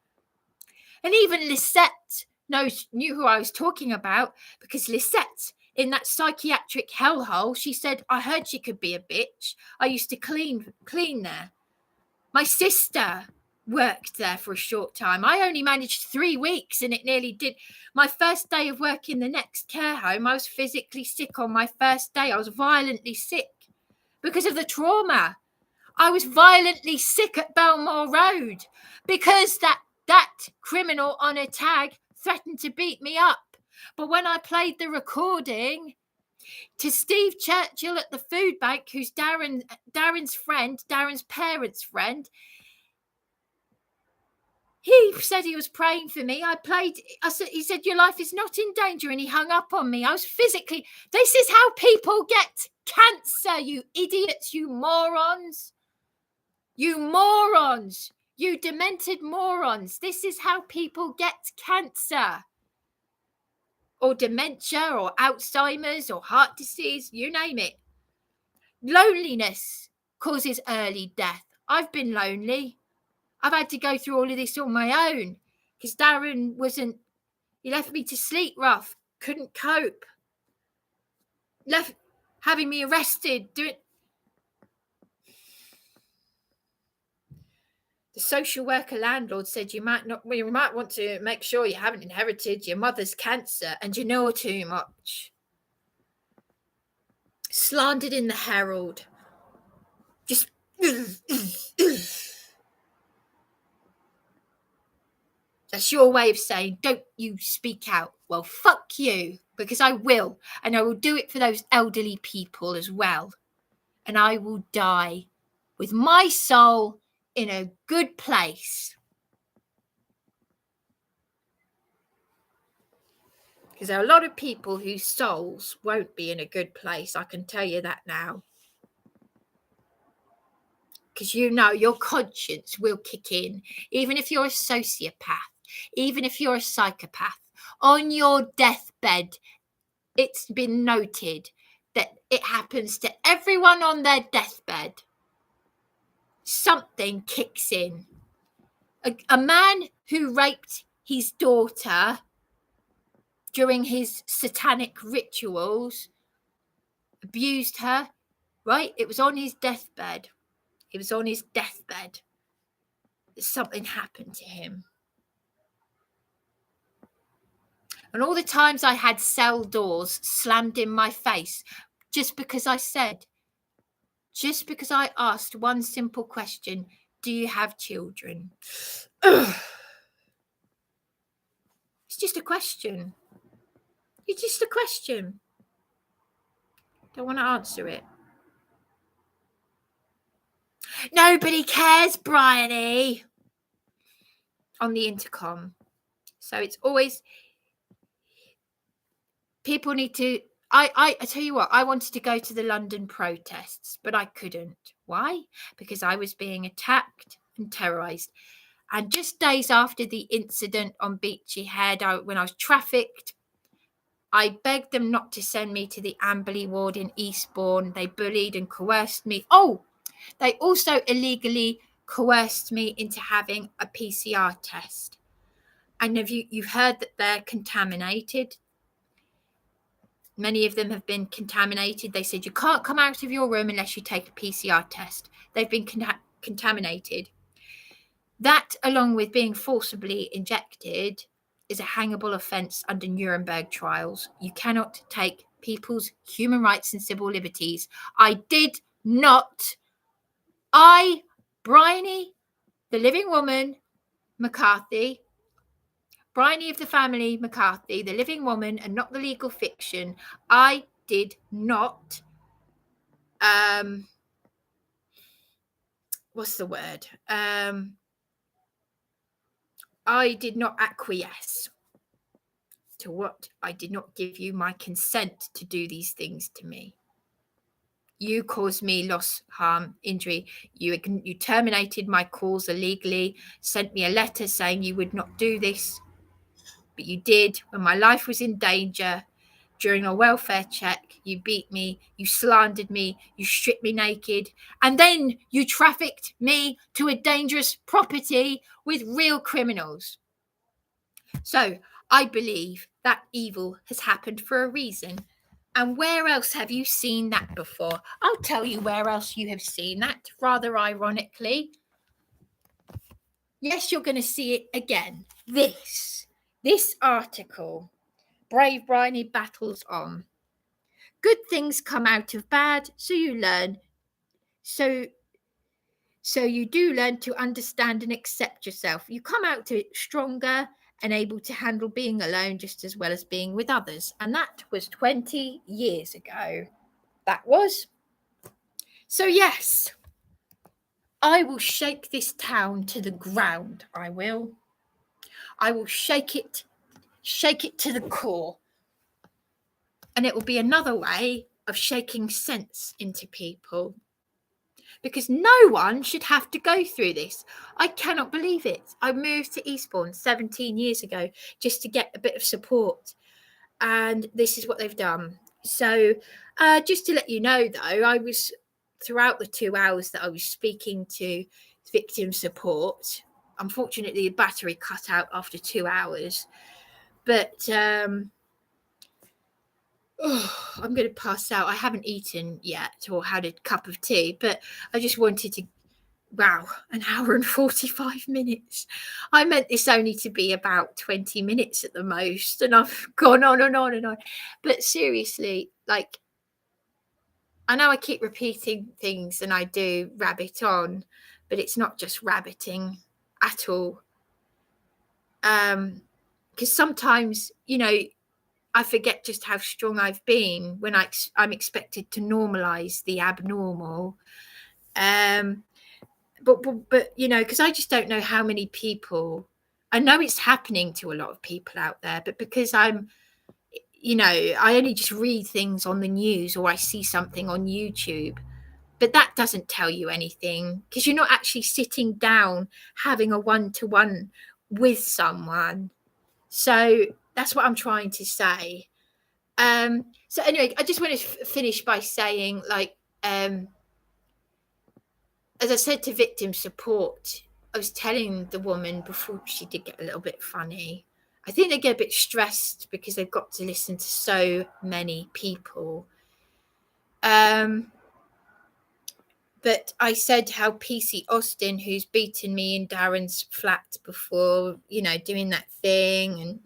And even Lisette knew who I was talking about, because Lisette, in that psychiatric hellhole, she said, I heard she could be a bitch. I used to clean there. My sister worked there for a short time. I only managed 3 weeks, and it nearly did. My first day of work in the next care home, I was physically sick on my first day. I was violently sick because of the trauma. I was violently sick at Belmore Road because that criminal on a tag threatened to beat me up. But when I played the recording to Steve Churchill at the food bank, who's Darren's friend, Darren's parents' friend, he said he was praying for me. He said, your life is not in danger. And he hung up on me. I was physically, this is how people get cancer, you idiots, you morons. You morons, you demented morons. This is how people get cancer. Or dementia, or Alzheimer's, or heart disease, you name it. Loneliness causes early death. I've been lonely. I've had to go through all of this on my own because Darren he left me to sleep rough, couldn't cope. Left having me arrested, The social worker landlord said you might want to make sure you haven't inherited your mother's cancer and you know too much. Slandered in the Herald. Just that's your way of saying, don't you speak out. Well, fuck you, because I will. And I will do it for those elderly people as well. And I will die with my soul in a good place. Because there are a lot of people whose souls won't be in a good place. I can tell you that now. Because you know your conscience will kick in. Even if you're a sociopath, even if you're a psychopath, on your deathbed, it's been noted that it happens to everyone on their deathbed. Something kicks in. A man who raped his daughter during his satanic rituals, abused her, right? It was on his deathbed. It was on his deathbed that something happened to him. And all the times I had cell doors slammed in my face just because I asked one simple question, do you have children? Ugh. It's just a question. It's just a question. Don't want to answer it. Nobody cares, Bryony. On the intercom. So it's always people need to. I tell you what, I wanted to go to the London protests, but I couldn't. Why? Because I was being attacked and terrorised. And just days after the incident on Beachy Head, when I was trafficked, I begged them not to send me to the Amberley ward in Eastbourne. They bullied and coerced me. Oh, they also illegally coerced me into having a PCR test. And you've heard that they're contaminated. Many of them have been contaminated. They said you can't come out of your room unless you take a PCR test. They've been contaminated. That, along with being forcibly injected, is a hangable offence under Nuremberg trials. You cannot take people's human rights and civil liberties. Bryony, the living woman, McCarthy, Bryony of the family McCarthy, the living woman and not the legal fiction, I did not, what's the word? I did not acquiesce to what I did not give you my consent to do these things to me. You caused me loss, harm, injury. You terminated my calls illegally, sent me a letter saying you would not do this. But you did when my life was in danger. During a welfare check, you beat me, you slandered me, you stripped me naked, and then you trafficked me to a dangerous property with real criminals. So I believe that evil has happened for a reason. And where else have you seen that before? I'll tell you where else you have seen that, rather ironically. Yes, you're going to see it again. This article, Brave Bryony battles on. Good things come out of bad, so you learn. So So you do learn to understand and accept yourself. You come out to it stronger and able to handle being alone just as well as being with others. And that was 20 years ago. That was. So, yes, I will shake this town to the ground. I will. I will shake it to the core. And it will be another way of shaking sense into people. Because no one should have to go through this. I cannot believe it. I moved to Eastbourne 17 years ago just to get a bit of support. And this is what they've done. So just to let you know, though, I was, throughout the 2 hours that I was speaking to victim support, unfortunately, the battery cut out after 2 hours. But I'm going to pass out. I haven't eaten yet or had a cup of tea, but I just wanted to. Wow, an hour and 45 minutes. I meant this only to be about 20 minutes at the most, and I've gone on and on and on. But seriously, like, I know I keep repeating things and I do rabbit on, but it's not just rabbiting at all. Because sometimes, I forget just how strong I've been when I'm expected to normalize the abnormal. But because I just don't know how many people. I know it's happening to a lot of people out there, but because I'm, I only just read things on the news or I see something on YouTube, but that doesn't tell you anything because you're not actually sitting down having a one-to-one with someone. So that's what I'm trying to say. So anyway, I just want to finish by saying, like, as I said to victim support, I was telling the woman before she did get a little bit funny. I think they get a bit stressed because they've got to listen to so many people. But I said how PC Austin, who's beaten me in Darren's flat before, doing that thing, and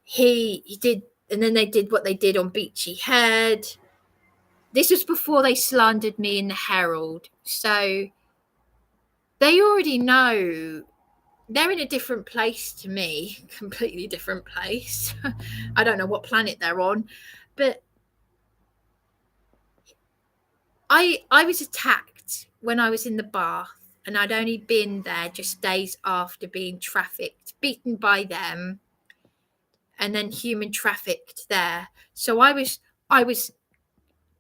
he did, and then they did what they did on Beachy Head. This was before they slandered me in the Herald, so they already know. They're in a different place to me, completely different place. I don't know what planet they're on, but I was attacked when I was in the bath, and I'd only been there just days after being trafficked, beaten by them, and then human trafficked there. So I was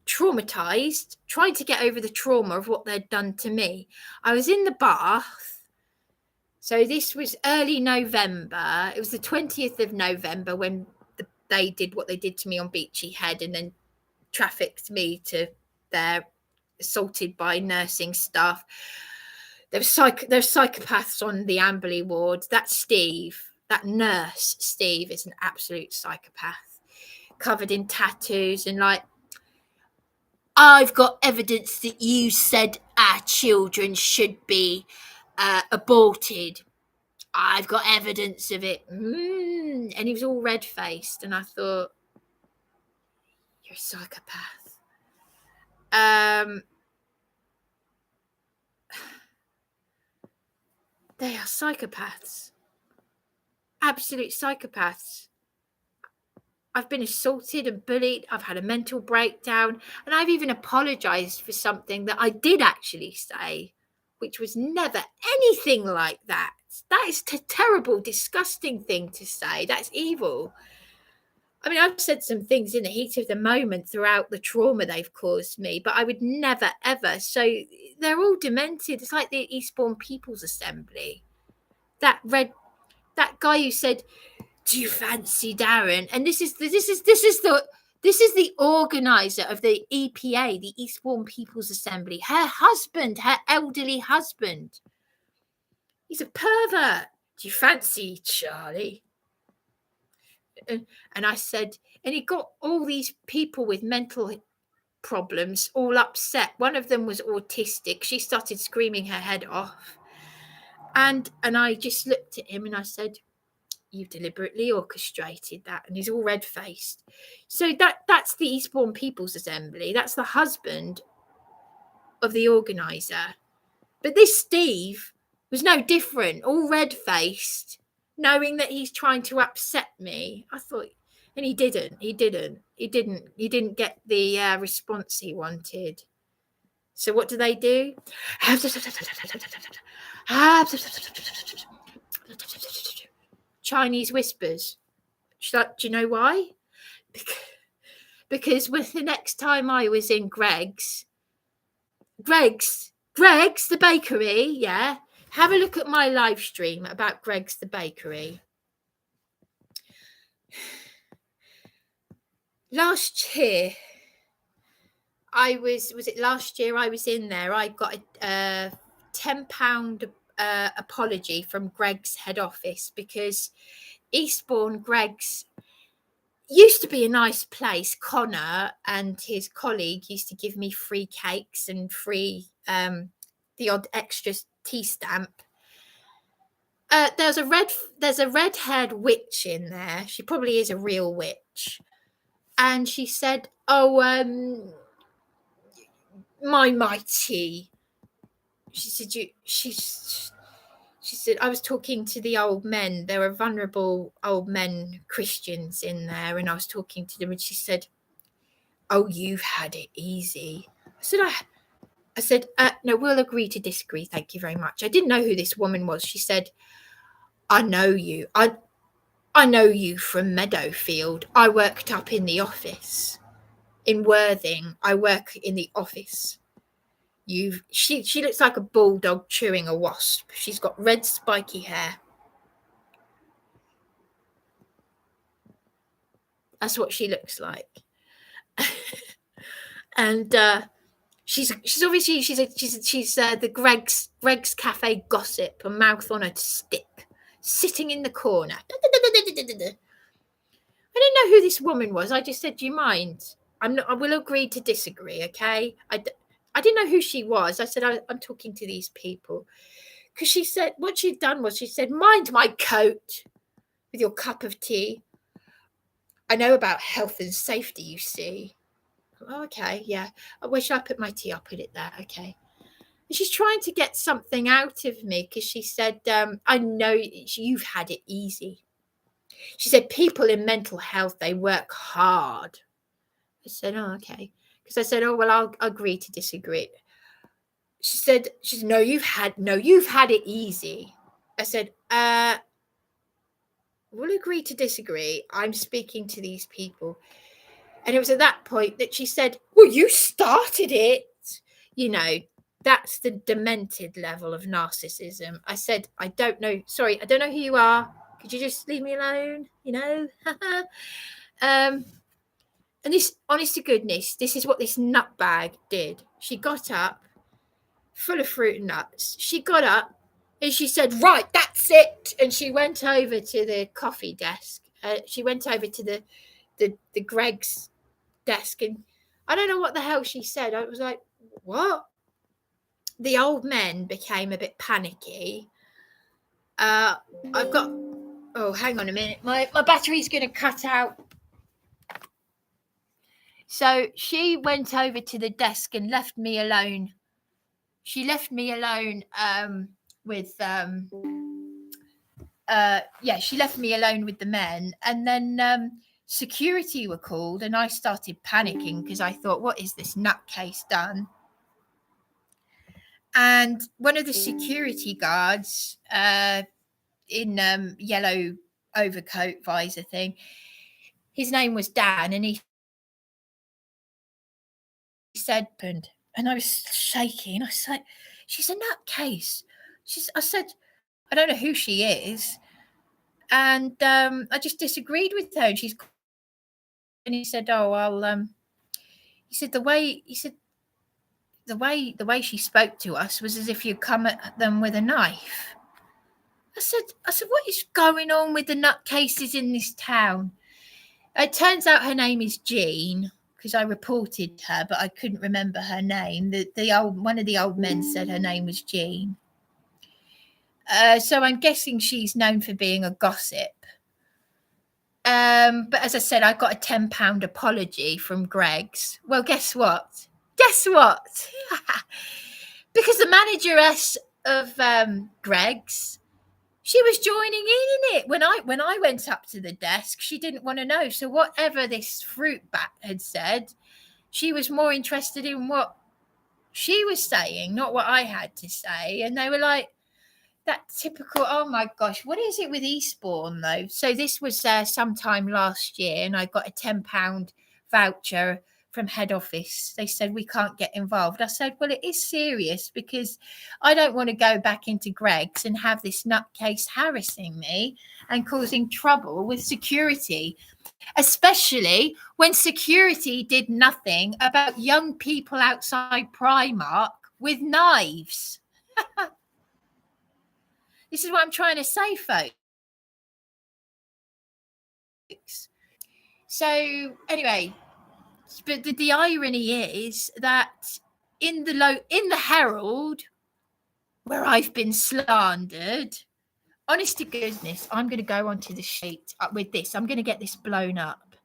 traumatized, trying to get over the trauma of what they'd done to me. I was in the bath. So this was early November. It was the 20th of November when they did what they did to me on Beachy Head and then trafficked me to there, assaulted by nursing staff. There's psychopaths on the Amberley ward. That's Steve. That nurse, Steve, is an absolute psychopath, covered in tattoos and like, I've got evidence that you said our children should be aborted. I've got evidence of it. And he was all red-faced, and I thought, you're a psychopath. They are psychopaths. Absolute psychopaths. I've been assaulted and bullied. I've had a mental breakdown, and I've even apologized for something that I did actually say, which was never anything like that. That is a terrible, disgusting thing to say. That's evil. I mean, I've said some things in the heat of the moment throughout the trauma they've caused me, but I would never, ever. So they're all demented. It's like the Eastbourne People's Assembly. That guy who said, "Do you fancy Darren?" And this is the organizer of the EPA, the Eastbourne People's Assembly. Her husband, her elderly husband. He's a pervert. Do you fancy Charlie? And I said, and he got all these people with mental problems all upset. One of them was autistic. She started screaming her head off. And I just looked at him and I said, you've deliberately orchestrated that. And he's all red-faced. So that's the Eastbourne People's Assembly. That's the husband of the organizer. But this Steve was no different, all red-faced, knowing that he's trying to upset me. I thought, and he didn't get the response he wanted. So what do they do? Chinese whispers. She's like, do you know why? Because with the next time I was in Greg's the bakery, yeah. Have a look at my live stream about Greg's the bakery. Last year, was it last year I was in there? I got a £10 apology from Greg's head office because Eastbourne Greg's used to be a nice place. Connor and his colleague used to give me free cakes and free the odd extra tea stamp. There's a red-haired witch in there. She probably is a real witch. And she said, oh, my mighty. She said, I was talking to the old men. There were vulnerable old men, Christians in there. And I was talking to them and she said, oh, you've had it easy. I said, no, we'll agree to disagree. Thank you very much. I didn't know who this woman was. She said, I know you. I know you from Meadowfield. I worked up in the office in Worthing. I work in the office. She looks like a bulldog chewing a wasp. She's got red spiky hair. That's what she looks like. And she's obviously she's the Greg's Cafe gossip, a mouth on a stick, sitting in the corner. I didn't know who this woman was. I just said, do you mind? I will agree to disagree, okay? I didn't know who she was. I said, I'm talking to these people. Because she said, what she'd done was she said, mind my coat with your cup of tea. I know about health and safety, you see. Oh, okay, yeah. Where should I put my tea? I'll put it there, okay. And she's trying to get something out of me because she said, I know you've had it easy. She said, people in mental health, they work hard. I said, oh, okay. Because I said, oh, well, I'll agree to disagree. She said, no, you've had it easy. I said, we'll agree to disagree. I'm speaking to these people. And it was at that point that she said, well, you started it. You know, that's the demented level of narcissism. I said, I don't know. Sorry, I don't know who you are. Could you just leave me alone? You know? And this, honest to goodness, this is what this nutbag did. She got up, full of fruit and nuts. She got up and she said, right, that's it. And she went over to the coffee desk. She went over to the Greg's desk. And I don't know what the hell she said. I was like, what? The old men became a bit panicky. I've got, oh, hang on a minute. My battery's going to cut out. So she went over to the desk and left me alone. She left me alone she left me alone with the men. And then security were called and I started panicking because I thought, what is this nutcase done? And one of the security guards in yellow overcoat visor thing, his name was Dan, and he said, and I was shaking. I said, she's a nutcase. I said, I don't know who she is. And I just disagreed with her. And he said, oh, well, he said, the way she spoke to us was as if you'd come at them with a knife. I said, what is going on with the nutcases in this town? It turns out her name is Jean, because I reported her, but I couldn't remember her name. One of the old men said her name was Jean. So I'm guessing she's known for being a gossip. But as I said, I got a £10 apology from Greg's. Well, guess what? because the manageress of Greg's, she was joining in it. When I went up to the desk, she didn't want to know. So whatever this fruit bat had said, she was more interested in what she was saying, not what I had to say. And they were like, that typical, oh my gosh, what is it with Eastbourne though? So this was sometime last year, and I got a £10 voucher from head office. They said, we can't get involved. I said, well, it is serious, because I don't want to go back into Greg's and have this nutcase harassing me and causing trouble with security, especially when security did nothing about young people outside Primark with knives. This is what I'm trying to say, folks. So anyway, but the irony is that in the Herald, where I've been slandered, honest to goodness, I'm going to go onto the sheet with this. I'm going to get this blown up,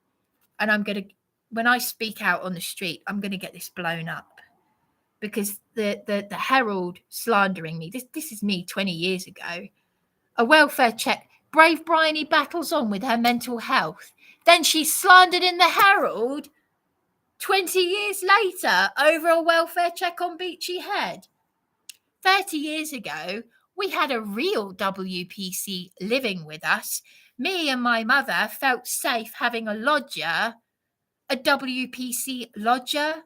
and when I speak out on the street, I'm going to get this blown up, because the Herald slandering me. This is me 20 years ago. A welfare check. Brave Bryony battles on with her mental health. Then she's slandered in the Herald 20 years later over a welfare check on Beachy Head. 30 years ago, we had a real WPC living with us. Me and my mother felt safe having a lodger, a WPC lodger,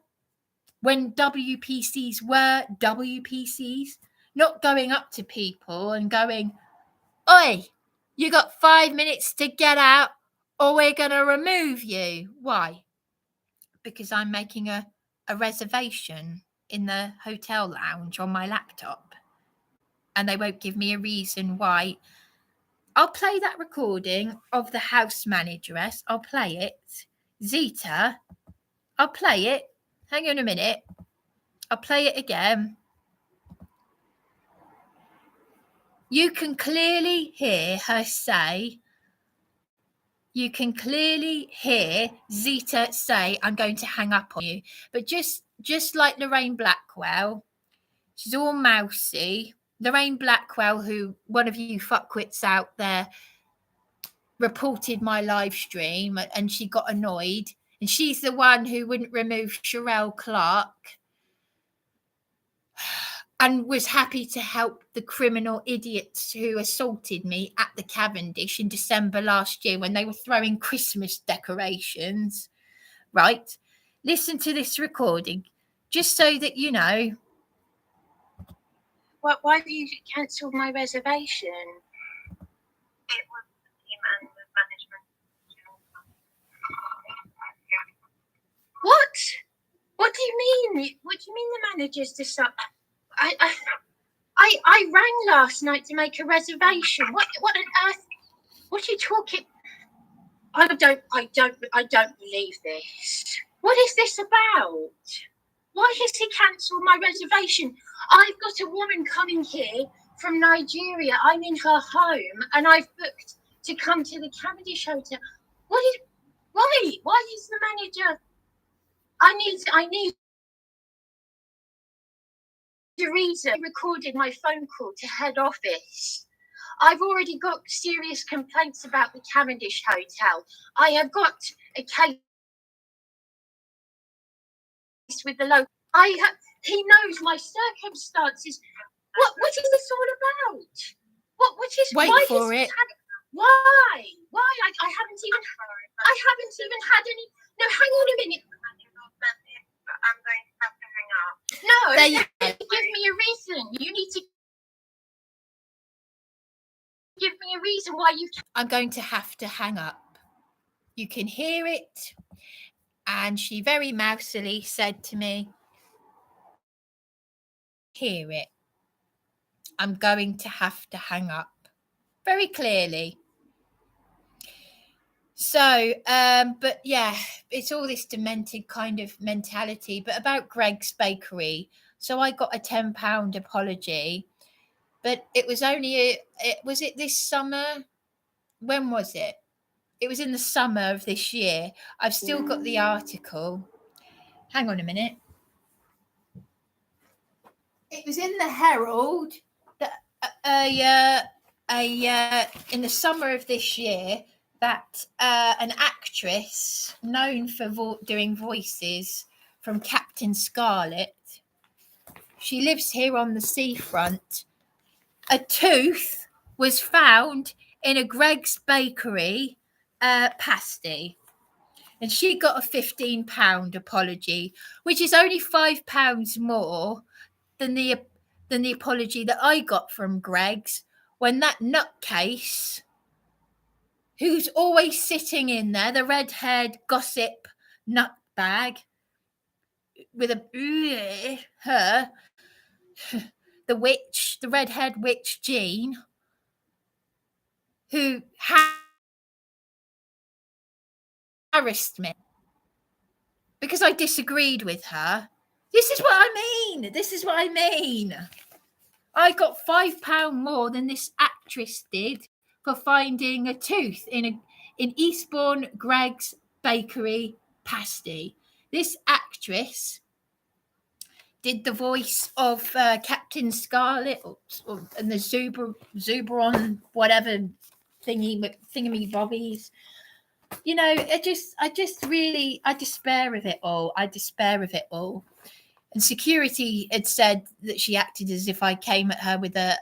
when WPCs were WPCs, not going up to people and going, oi, you got 5 minutes to get out or we're going to remove you. Why? Because I'm making a reservation in the hotel lounge on my laptop, and they won't give me a reason why. I'll play that recording of the house manageress. I'll play it. Zita, I'll play it. Hang on a minute. I'll play it again. You can clearly hear her say, you can clearly hear Zita say, I'm going to hang up on you. But just like Lorraine Blackwell, she's all mousy. Lorraine Blackwell, who one of you fuckwits out there reported my live stream, and she got annoyed. And she's the one who wouldn't remove Sherelle Clark and was happy to help the criminal idiots who assaulted me at the Cavendish in December last year when they were throwing Christmas decorations. Right? Listen to this recording, just so that you know. Why have you cancelled my reservation? It was the team and the management. What? What do you mean? What do you mean the managers decided? I rang last night to make a reservation. What on earth? What are you talking? I don't believe this. What is this about? Why has he cancelled my reservation? I've got a woman coming here from Nigeria. I'm in her home, and I've booked to come to the Cavendish Hotel. Why is the manager? I need the reason. I recorded my phone call to head office. I've already got serious complaints about the Cavendish Hotel. I have got a case with the local. He knows my circumstances. What is this all about? What is? Wait why for it. Why? I haven't even had any. No, hang on a minute. I'm going to have to hang up. No, give me a reason. You need to give me a reason why you. I'm going to have to hang up. You can hear it. And she very mousily said to me, hear it. I'm going to have to hang up. Very clearly. So, but yeah, it's all this demented kind of mentality. But about Greg's Bakery, so I got a £10 apology, but it was only, was it this summer? When was it? It was in the summer of this year. I've still got the article. Hang on a minute. it was in the Herald that in the summer of this year that an actress known for doing voices from Captain Scarlet, she lives here on the seafront. A tooth was found in a Greg's Bakery pasty. And she got a £15 apology, which is only £5 more than the apology that I got from Greg's when that nutcase, who's always sitting in there, the red-haired gossip nutbag with her, the witch, the red-haired witch Jean, who harassed me because I disagreed with her. This is what I mean. I got £5 more than this actress did for finding a tooth in Eastbourne Greg's Bakery pasty. This actress did the voice of Captain Scarlet and the Zuberon whatever thingy bobbies. You know, I despair of it all. And security had said that she acted as if I came at her with a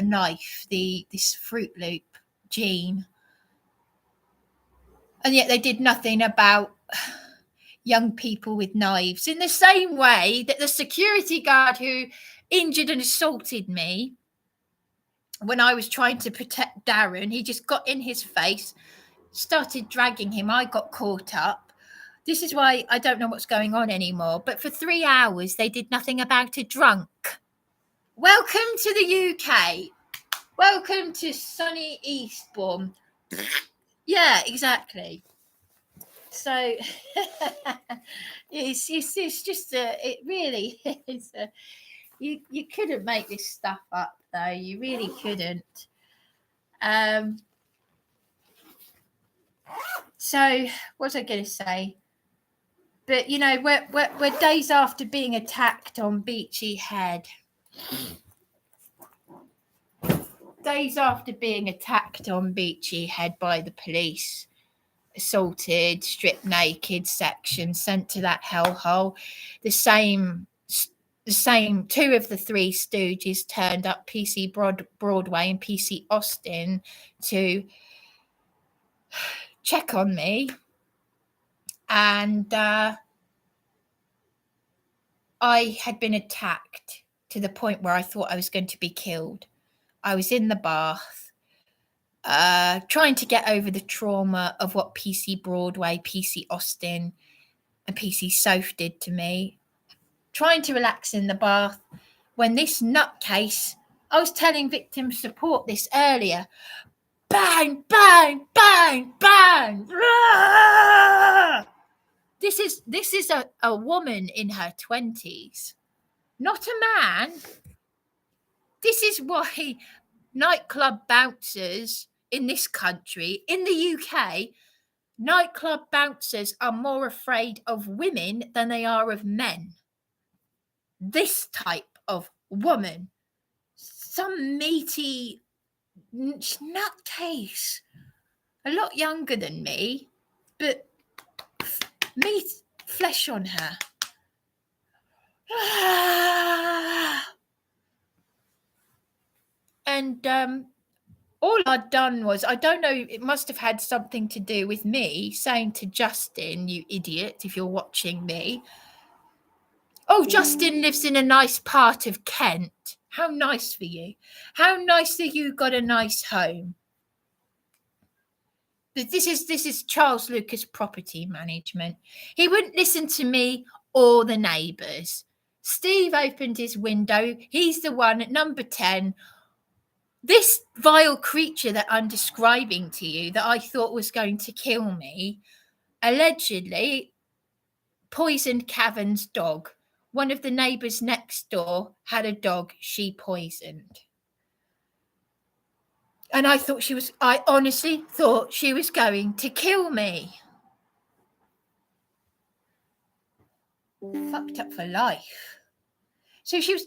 knife, this Fruit Loop Jean. And yet they did nothing about young people with knives, in the same way that the security guard who injured and assaulted me when I was trying to protect Darren, he just got in his face, started dragging him. I got caught up. This is why I don't know what's going on anymore. But for 3 hours, they did nothing about a drunk. Welcome to the UK. Welcome to sunny Eastbourne. Yeah, exactly. So it's just it really is. You couldn't make this stuff up, though. You really couldn't. So what was I going to say? But you know, we're days after being attacked on Beachy Head. Days after being attacked on Beachy Head by the police, assaulted, stripped naked, sectioned, sent to that hellhole. The same two of the three stooges turned up PC Broadway and PC Austin to check on me, and I had been attacked to the point where I thought I was going to be killed. I was in the bath, trying to get over the trauma of what PC Broadway, PC Austin, and PC Soph did to me. Trying to relax in the bath when this nutcase, I was telling victim support this earlier, bang, bang, bang, bang. This is a woman in her 20s, not a man. This is why nightclub bouncers in this country, in the UK, nightclub bouncers are more afraid of women than they are of men. This type of woman, some meaty nutcase, a lot younger than me, but meat, flesh on her. And all I'd done was, I don't know, it must have had something to do with me saying to Justin, you idiot, if you're watching me, oh, Justin lives in a nice part of Kent. How nice for you. How nice that you got a nice home. But this is Charles Lucas Property Management. He wouldn't listen to me or the neighbours. Steve opened his window. He's the one at number 10. This vile creature that I'm describing to you that I thought was going to kill me, allegedly poisoned Cavan's dog. One of the neighbours next door had a dog she poisoned. And I honestly thought she was going to kill me. Fucked up for life. So she was,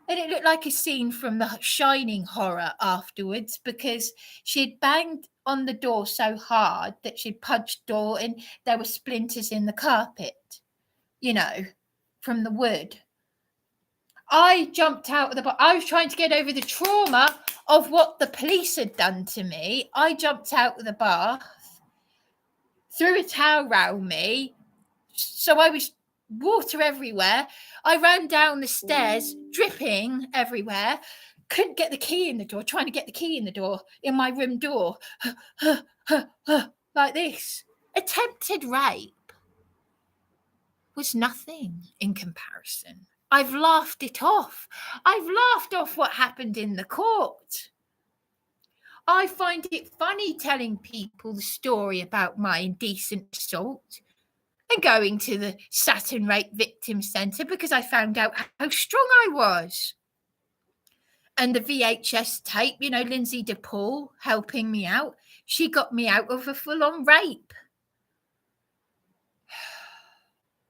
And it looked like a scene from The Shining horror afterwards, because she'd banged on the door so hard that she'd punched door and there were splinters in the carpet, from the wood. I jumped out of the bath. I was trying to get over the trauma of what the police had done to me. I jumped out of the bath, threw a towel around me, so I was water everywhere. I ran down the stairs, dripping everywhere. Couldn't get the key in the door, trying to get the key in the door, in my room door, like this. Attempted rape was nothing in comparison. I've laughed it off. I've laughed off what happened in the court. I find it funny telling people the story about my indecent assault and going to the Saturn Rape Victim Centre, because I found out how strong I was. And the VHS tape, Lindsay DePaul helping me out. She got me out of a full-on rape.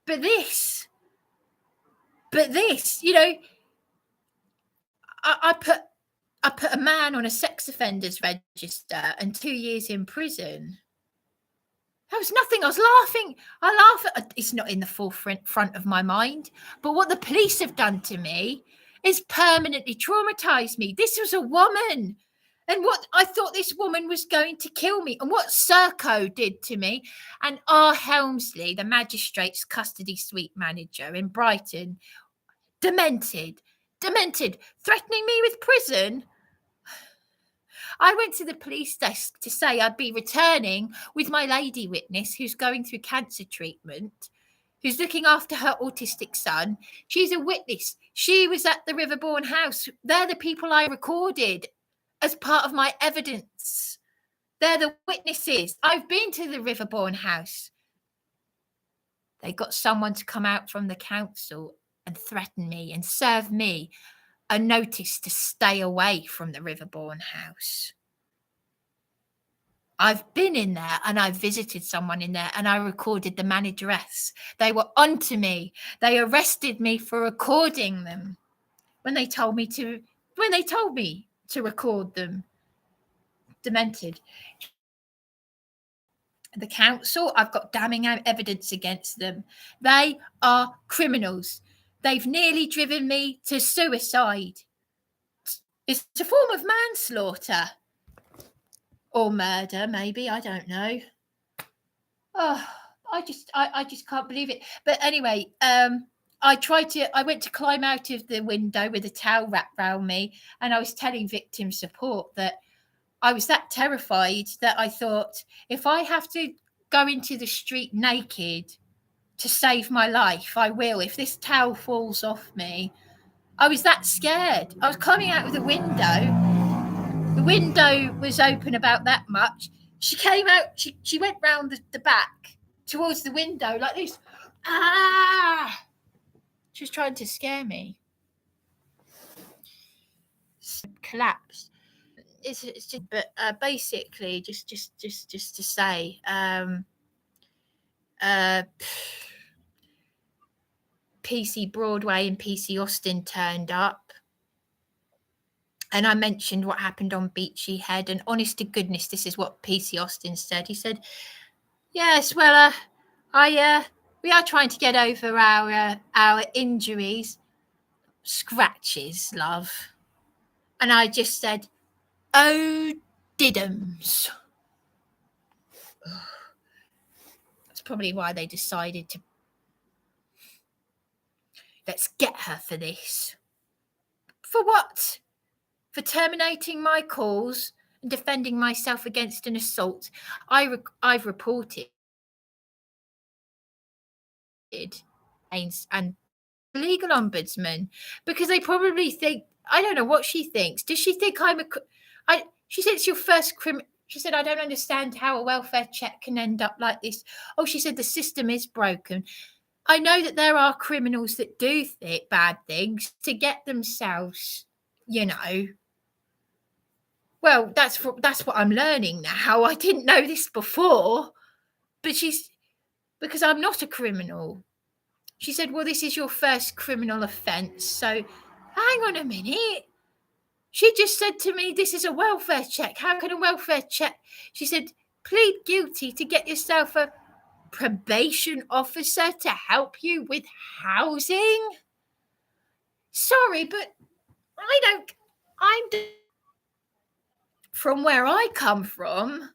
But this, I put a man on a sex offenders register and 2 years in prison. There was nothing. I was laughing. I laugh at it's not in the forefront of my mind. But what the police have done to me is permanently traumatized me. This was a woman. And what I thought this woman was going to kill me. And what Serco did to me. And R. Helmsley, the magistrate's custody suite manager in Brighton, demented, threatening me with prison. I went to the police desk to say I'd be returning with my lady witness who's going through cancer treatment, who's looking after her autistic son. She's a witness. She was at the Riverbourne house. They're the people I recorded as part of my evidence. They're the witnesses. I've been to the Riverbourne house. They got someone to come out from the council and threaten me and serve me a notice to stay away from the Riverbourne house. I've been in there and I visited someone in there and I recorded the manageress. They were onto me. They arrested me for recording them when they told me to record them. Demented. The council, I've got damning evidence against them. They are criminals. They've nearly driven me to suicide. It's a form of manslaughter. Or murder, maybe. I don't know. Oh, I just can't believe it. But anyway, I went to climb out of the window with a towel wrapped around me, and I was telling victim support that I was that terrified that I thought, if I have to go into the street naked to save my life, I will. If this towel falls off me, I was that scared. I was coming out of the window. The window was open about that much. She came out, she went round the back towards the window like this. She was trying to scare me. Collapsed. It's just, but basically, just to say, PC Broadway and PC Austin turned up, and I mentioned what happened on Beachy Head, and honest to goodness, this is what PC Austin said. He said, "Yes, well, we are trying to get over our injuries, scratches, love," and I just said, "Oh, diddums." That's probably why they decided to, let's get her for this. For what? For terminating my calls and defending myself against an assault. I've reported and legal ombudsman, because they probably think, I don't know what she thinks. Does she think she said it's your first She said, I don't understand how a welfare check can end up like this. Oh, she said the system is broken. I know that there are criminals that do bad things to get themselves, Well, that's what I'm learning now. I didn't know this before, but because I'm not a criminal. She said, well, this is your first criminal offence. So hang on a minute. She just said to me, this is a welfare check. How can a welfare check? She said, plead guilty to get yourself a probation officer to help you with housing. Sorry, but from where I come from,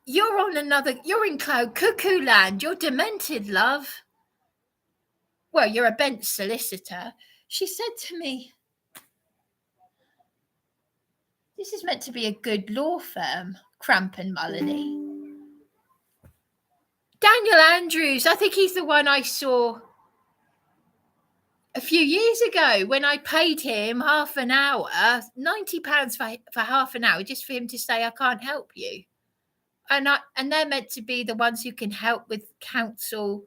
you're in cloud cuckoo land. You're demented, love. Well, you're a bench solicitor. She said to me, this is meant to be a good law firm, Cramp and Mullany. Daniel Andrews, I think he's the one I saw a few years ago when I paid him half an hour, £90 for half an hour, just for him to say, I can't help you. And they're meant to be the ones who can help with council.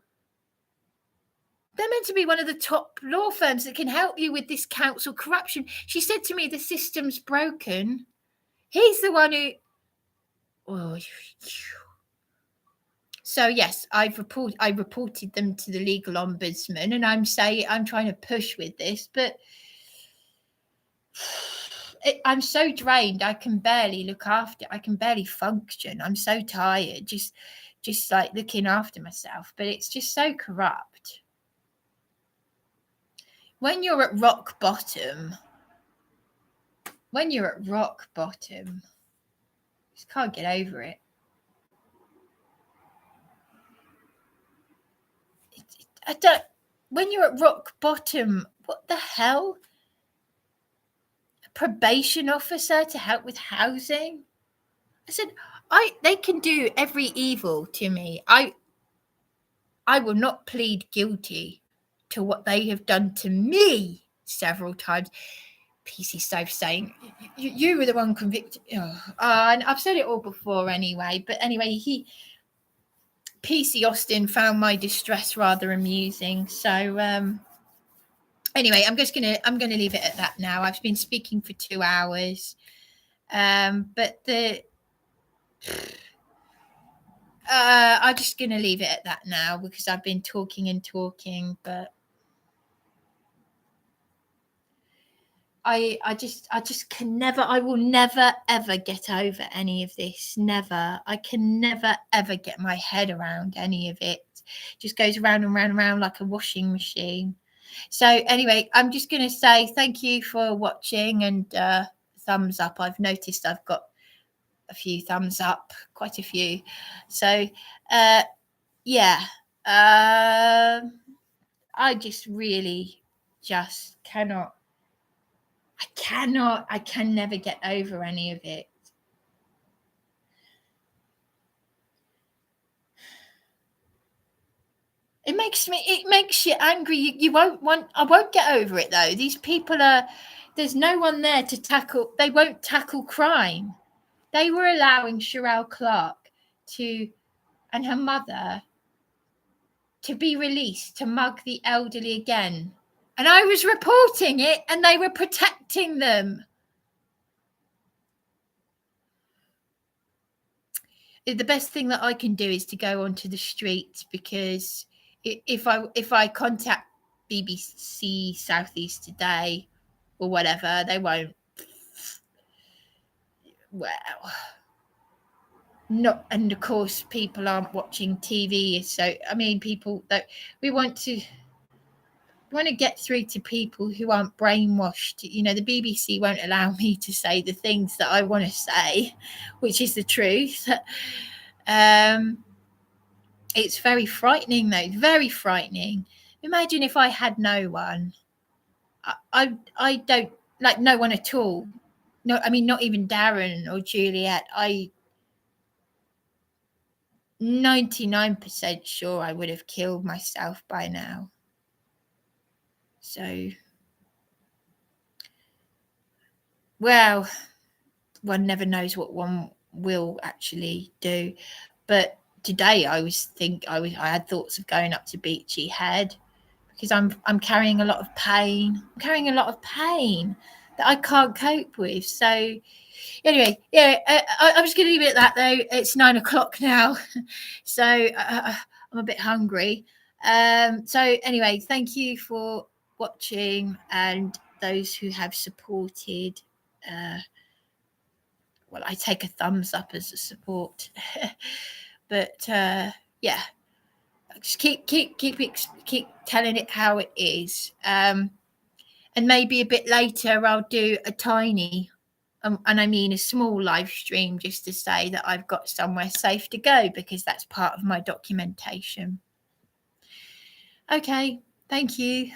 They're meant to be one of the top law firms that can help you with this council corruption. She said to me, the system's broken. He's the one who... Oh. So yes, I reported them to the legal ombudsman, and I'm trying to push with this, but I'm so drained. I can barely look after. I can barely function. I'm so tired, just like looking after myself. But it's just so corrupt. When you're at rock bottom, you just can't get over it. When you're at rock bottom, what the hell? A probation officer to help with housing? I said, they can do every evil to me. I will not plead guilty to what they have done to me several times. PC Stove saying, you were the one convicted. And I've said it all before anyway. But anyway, PC Austin found my distress rather amusing. So anyway, I'm gonna leave it at that now. I've been speaking for 2 hours. But I'm just gonna leave it at that now because I've been talking and talking, but I will never ever get over any of this. Never. I can never ever get my head around any of it. Just goes round and round and round like a washing machine. So anyway, I'm just going to say thank you for watching and thumbs up. I've noticed I've got a few thumbs up, quite a few. So yeah, I just really just cannot. I can never get over any of it. It makes you angry. I won't get over it though. These people there's no one there to tackle. They won't tackle crime. They were allowing Sherelle Clark and her mother to be released to mug the elderly again. And I was reporting it and they were protecting them. The best thing that I can do is to go onto the street, because if I contact BBC Southeast Today or whatever, they won't. Well, not, and of course people aren't watching TV. So I mean, people that we want to get through to people who aren't brainwashed. You know, the BBC won't allow me to say the things that I want to say, which is the truth. It's very frightening though, very frightening. Imagine if I had no one. I don't like no one at all. No, I mean not even Darren or Juliet. 99% sure I would have killed myself by now. So, well, one never knows what one will actually do. But today I had thoughts of going up to Beachy Head because I'm carrying a lot of pain. I'm carrying a lot of pain that I can't cope with. So anyway, yeah, I'm just going to leave it at that though. It's 9 o'clock now. So I'm a bit hungry. So anyway, thank you for watching, and those who have supported. Well, I take a thumbs up as a support, but yeah, just keep telling it how it is. And maybe a bit later I'll do a tiny, and I mean a small live stream, just to say that I've got somewhere safe to go, because that's part of my documentation. Okay, thank you.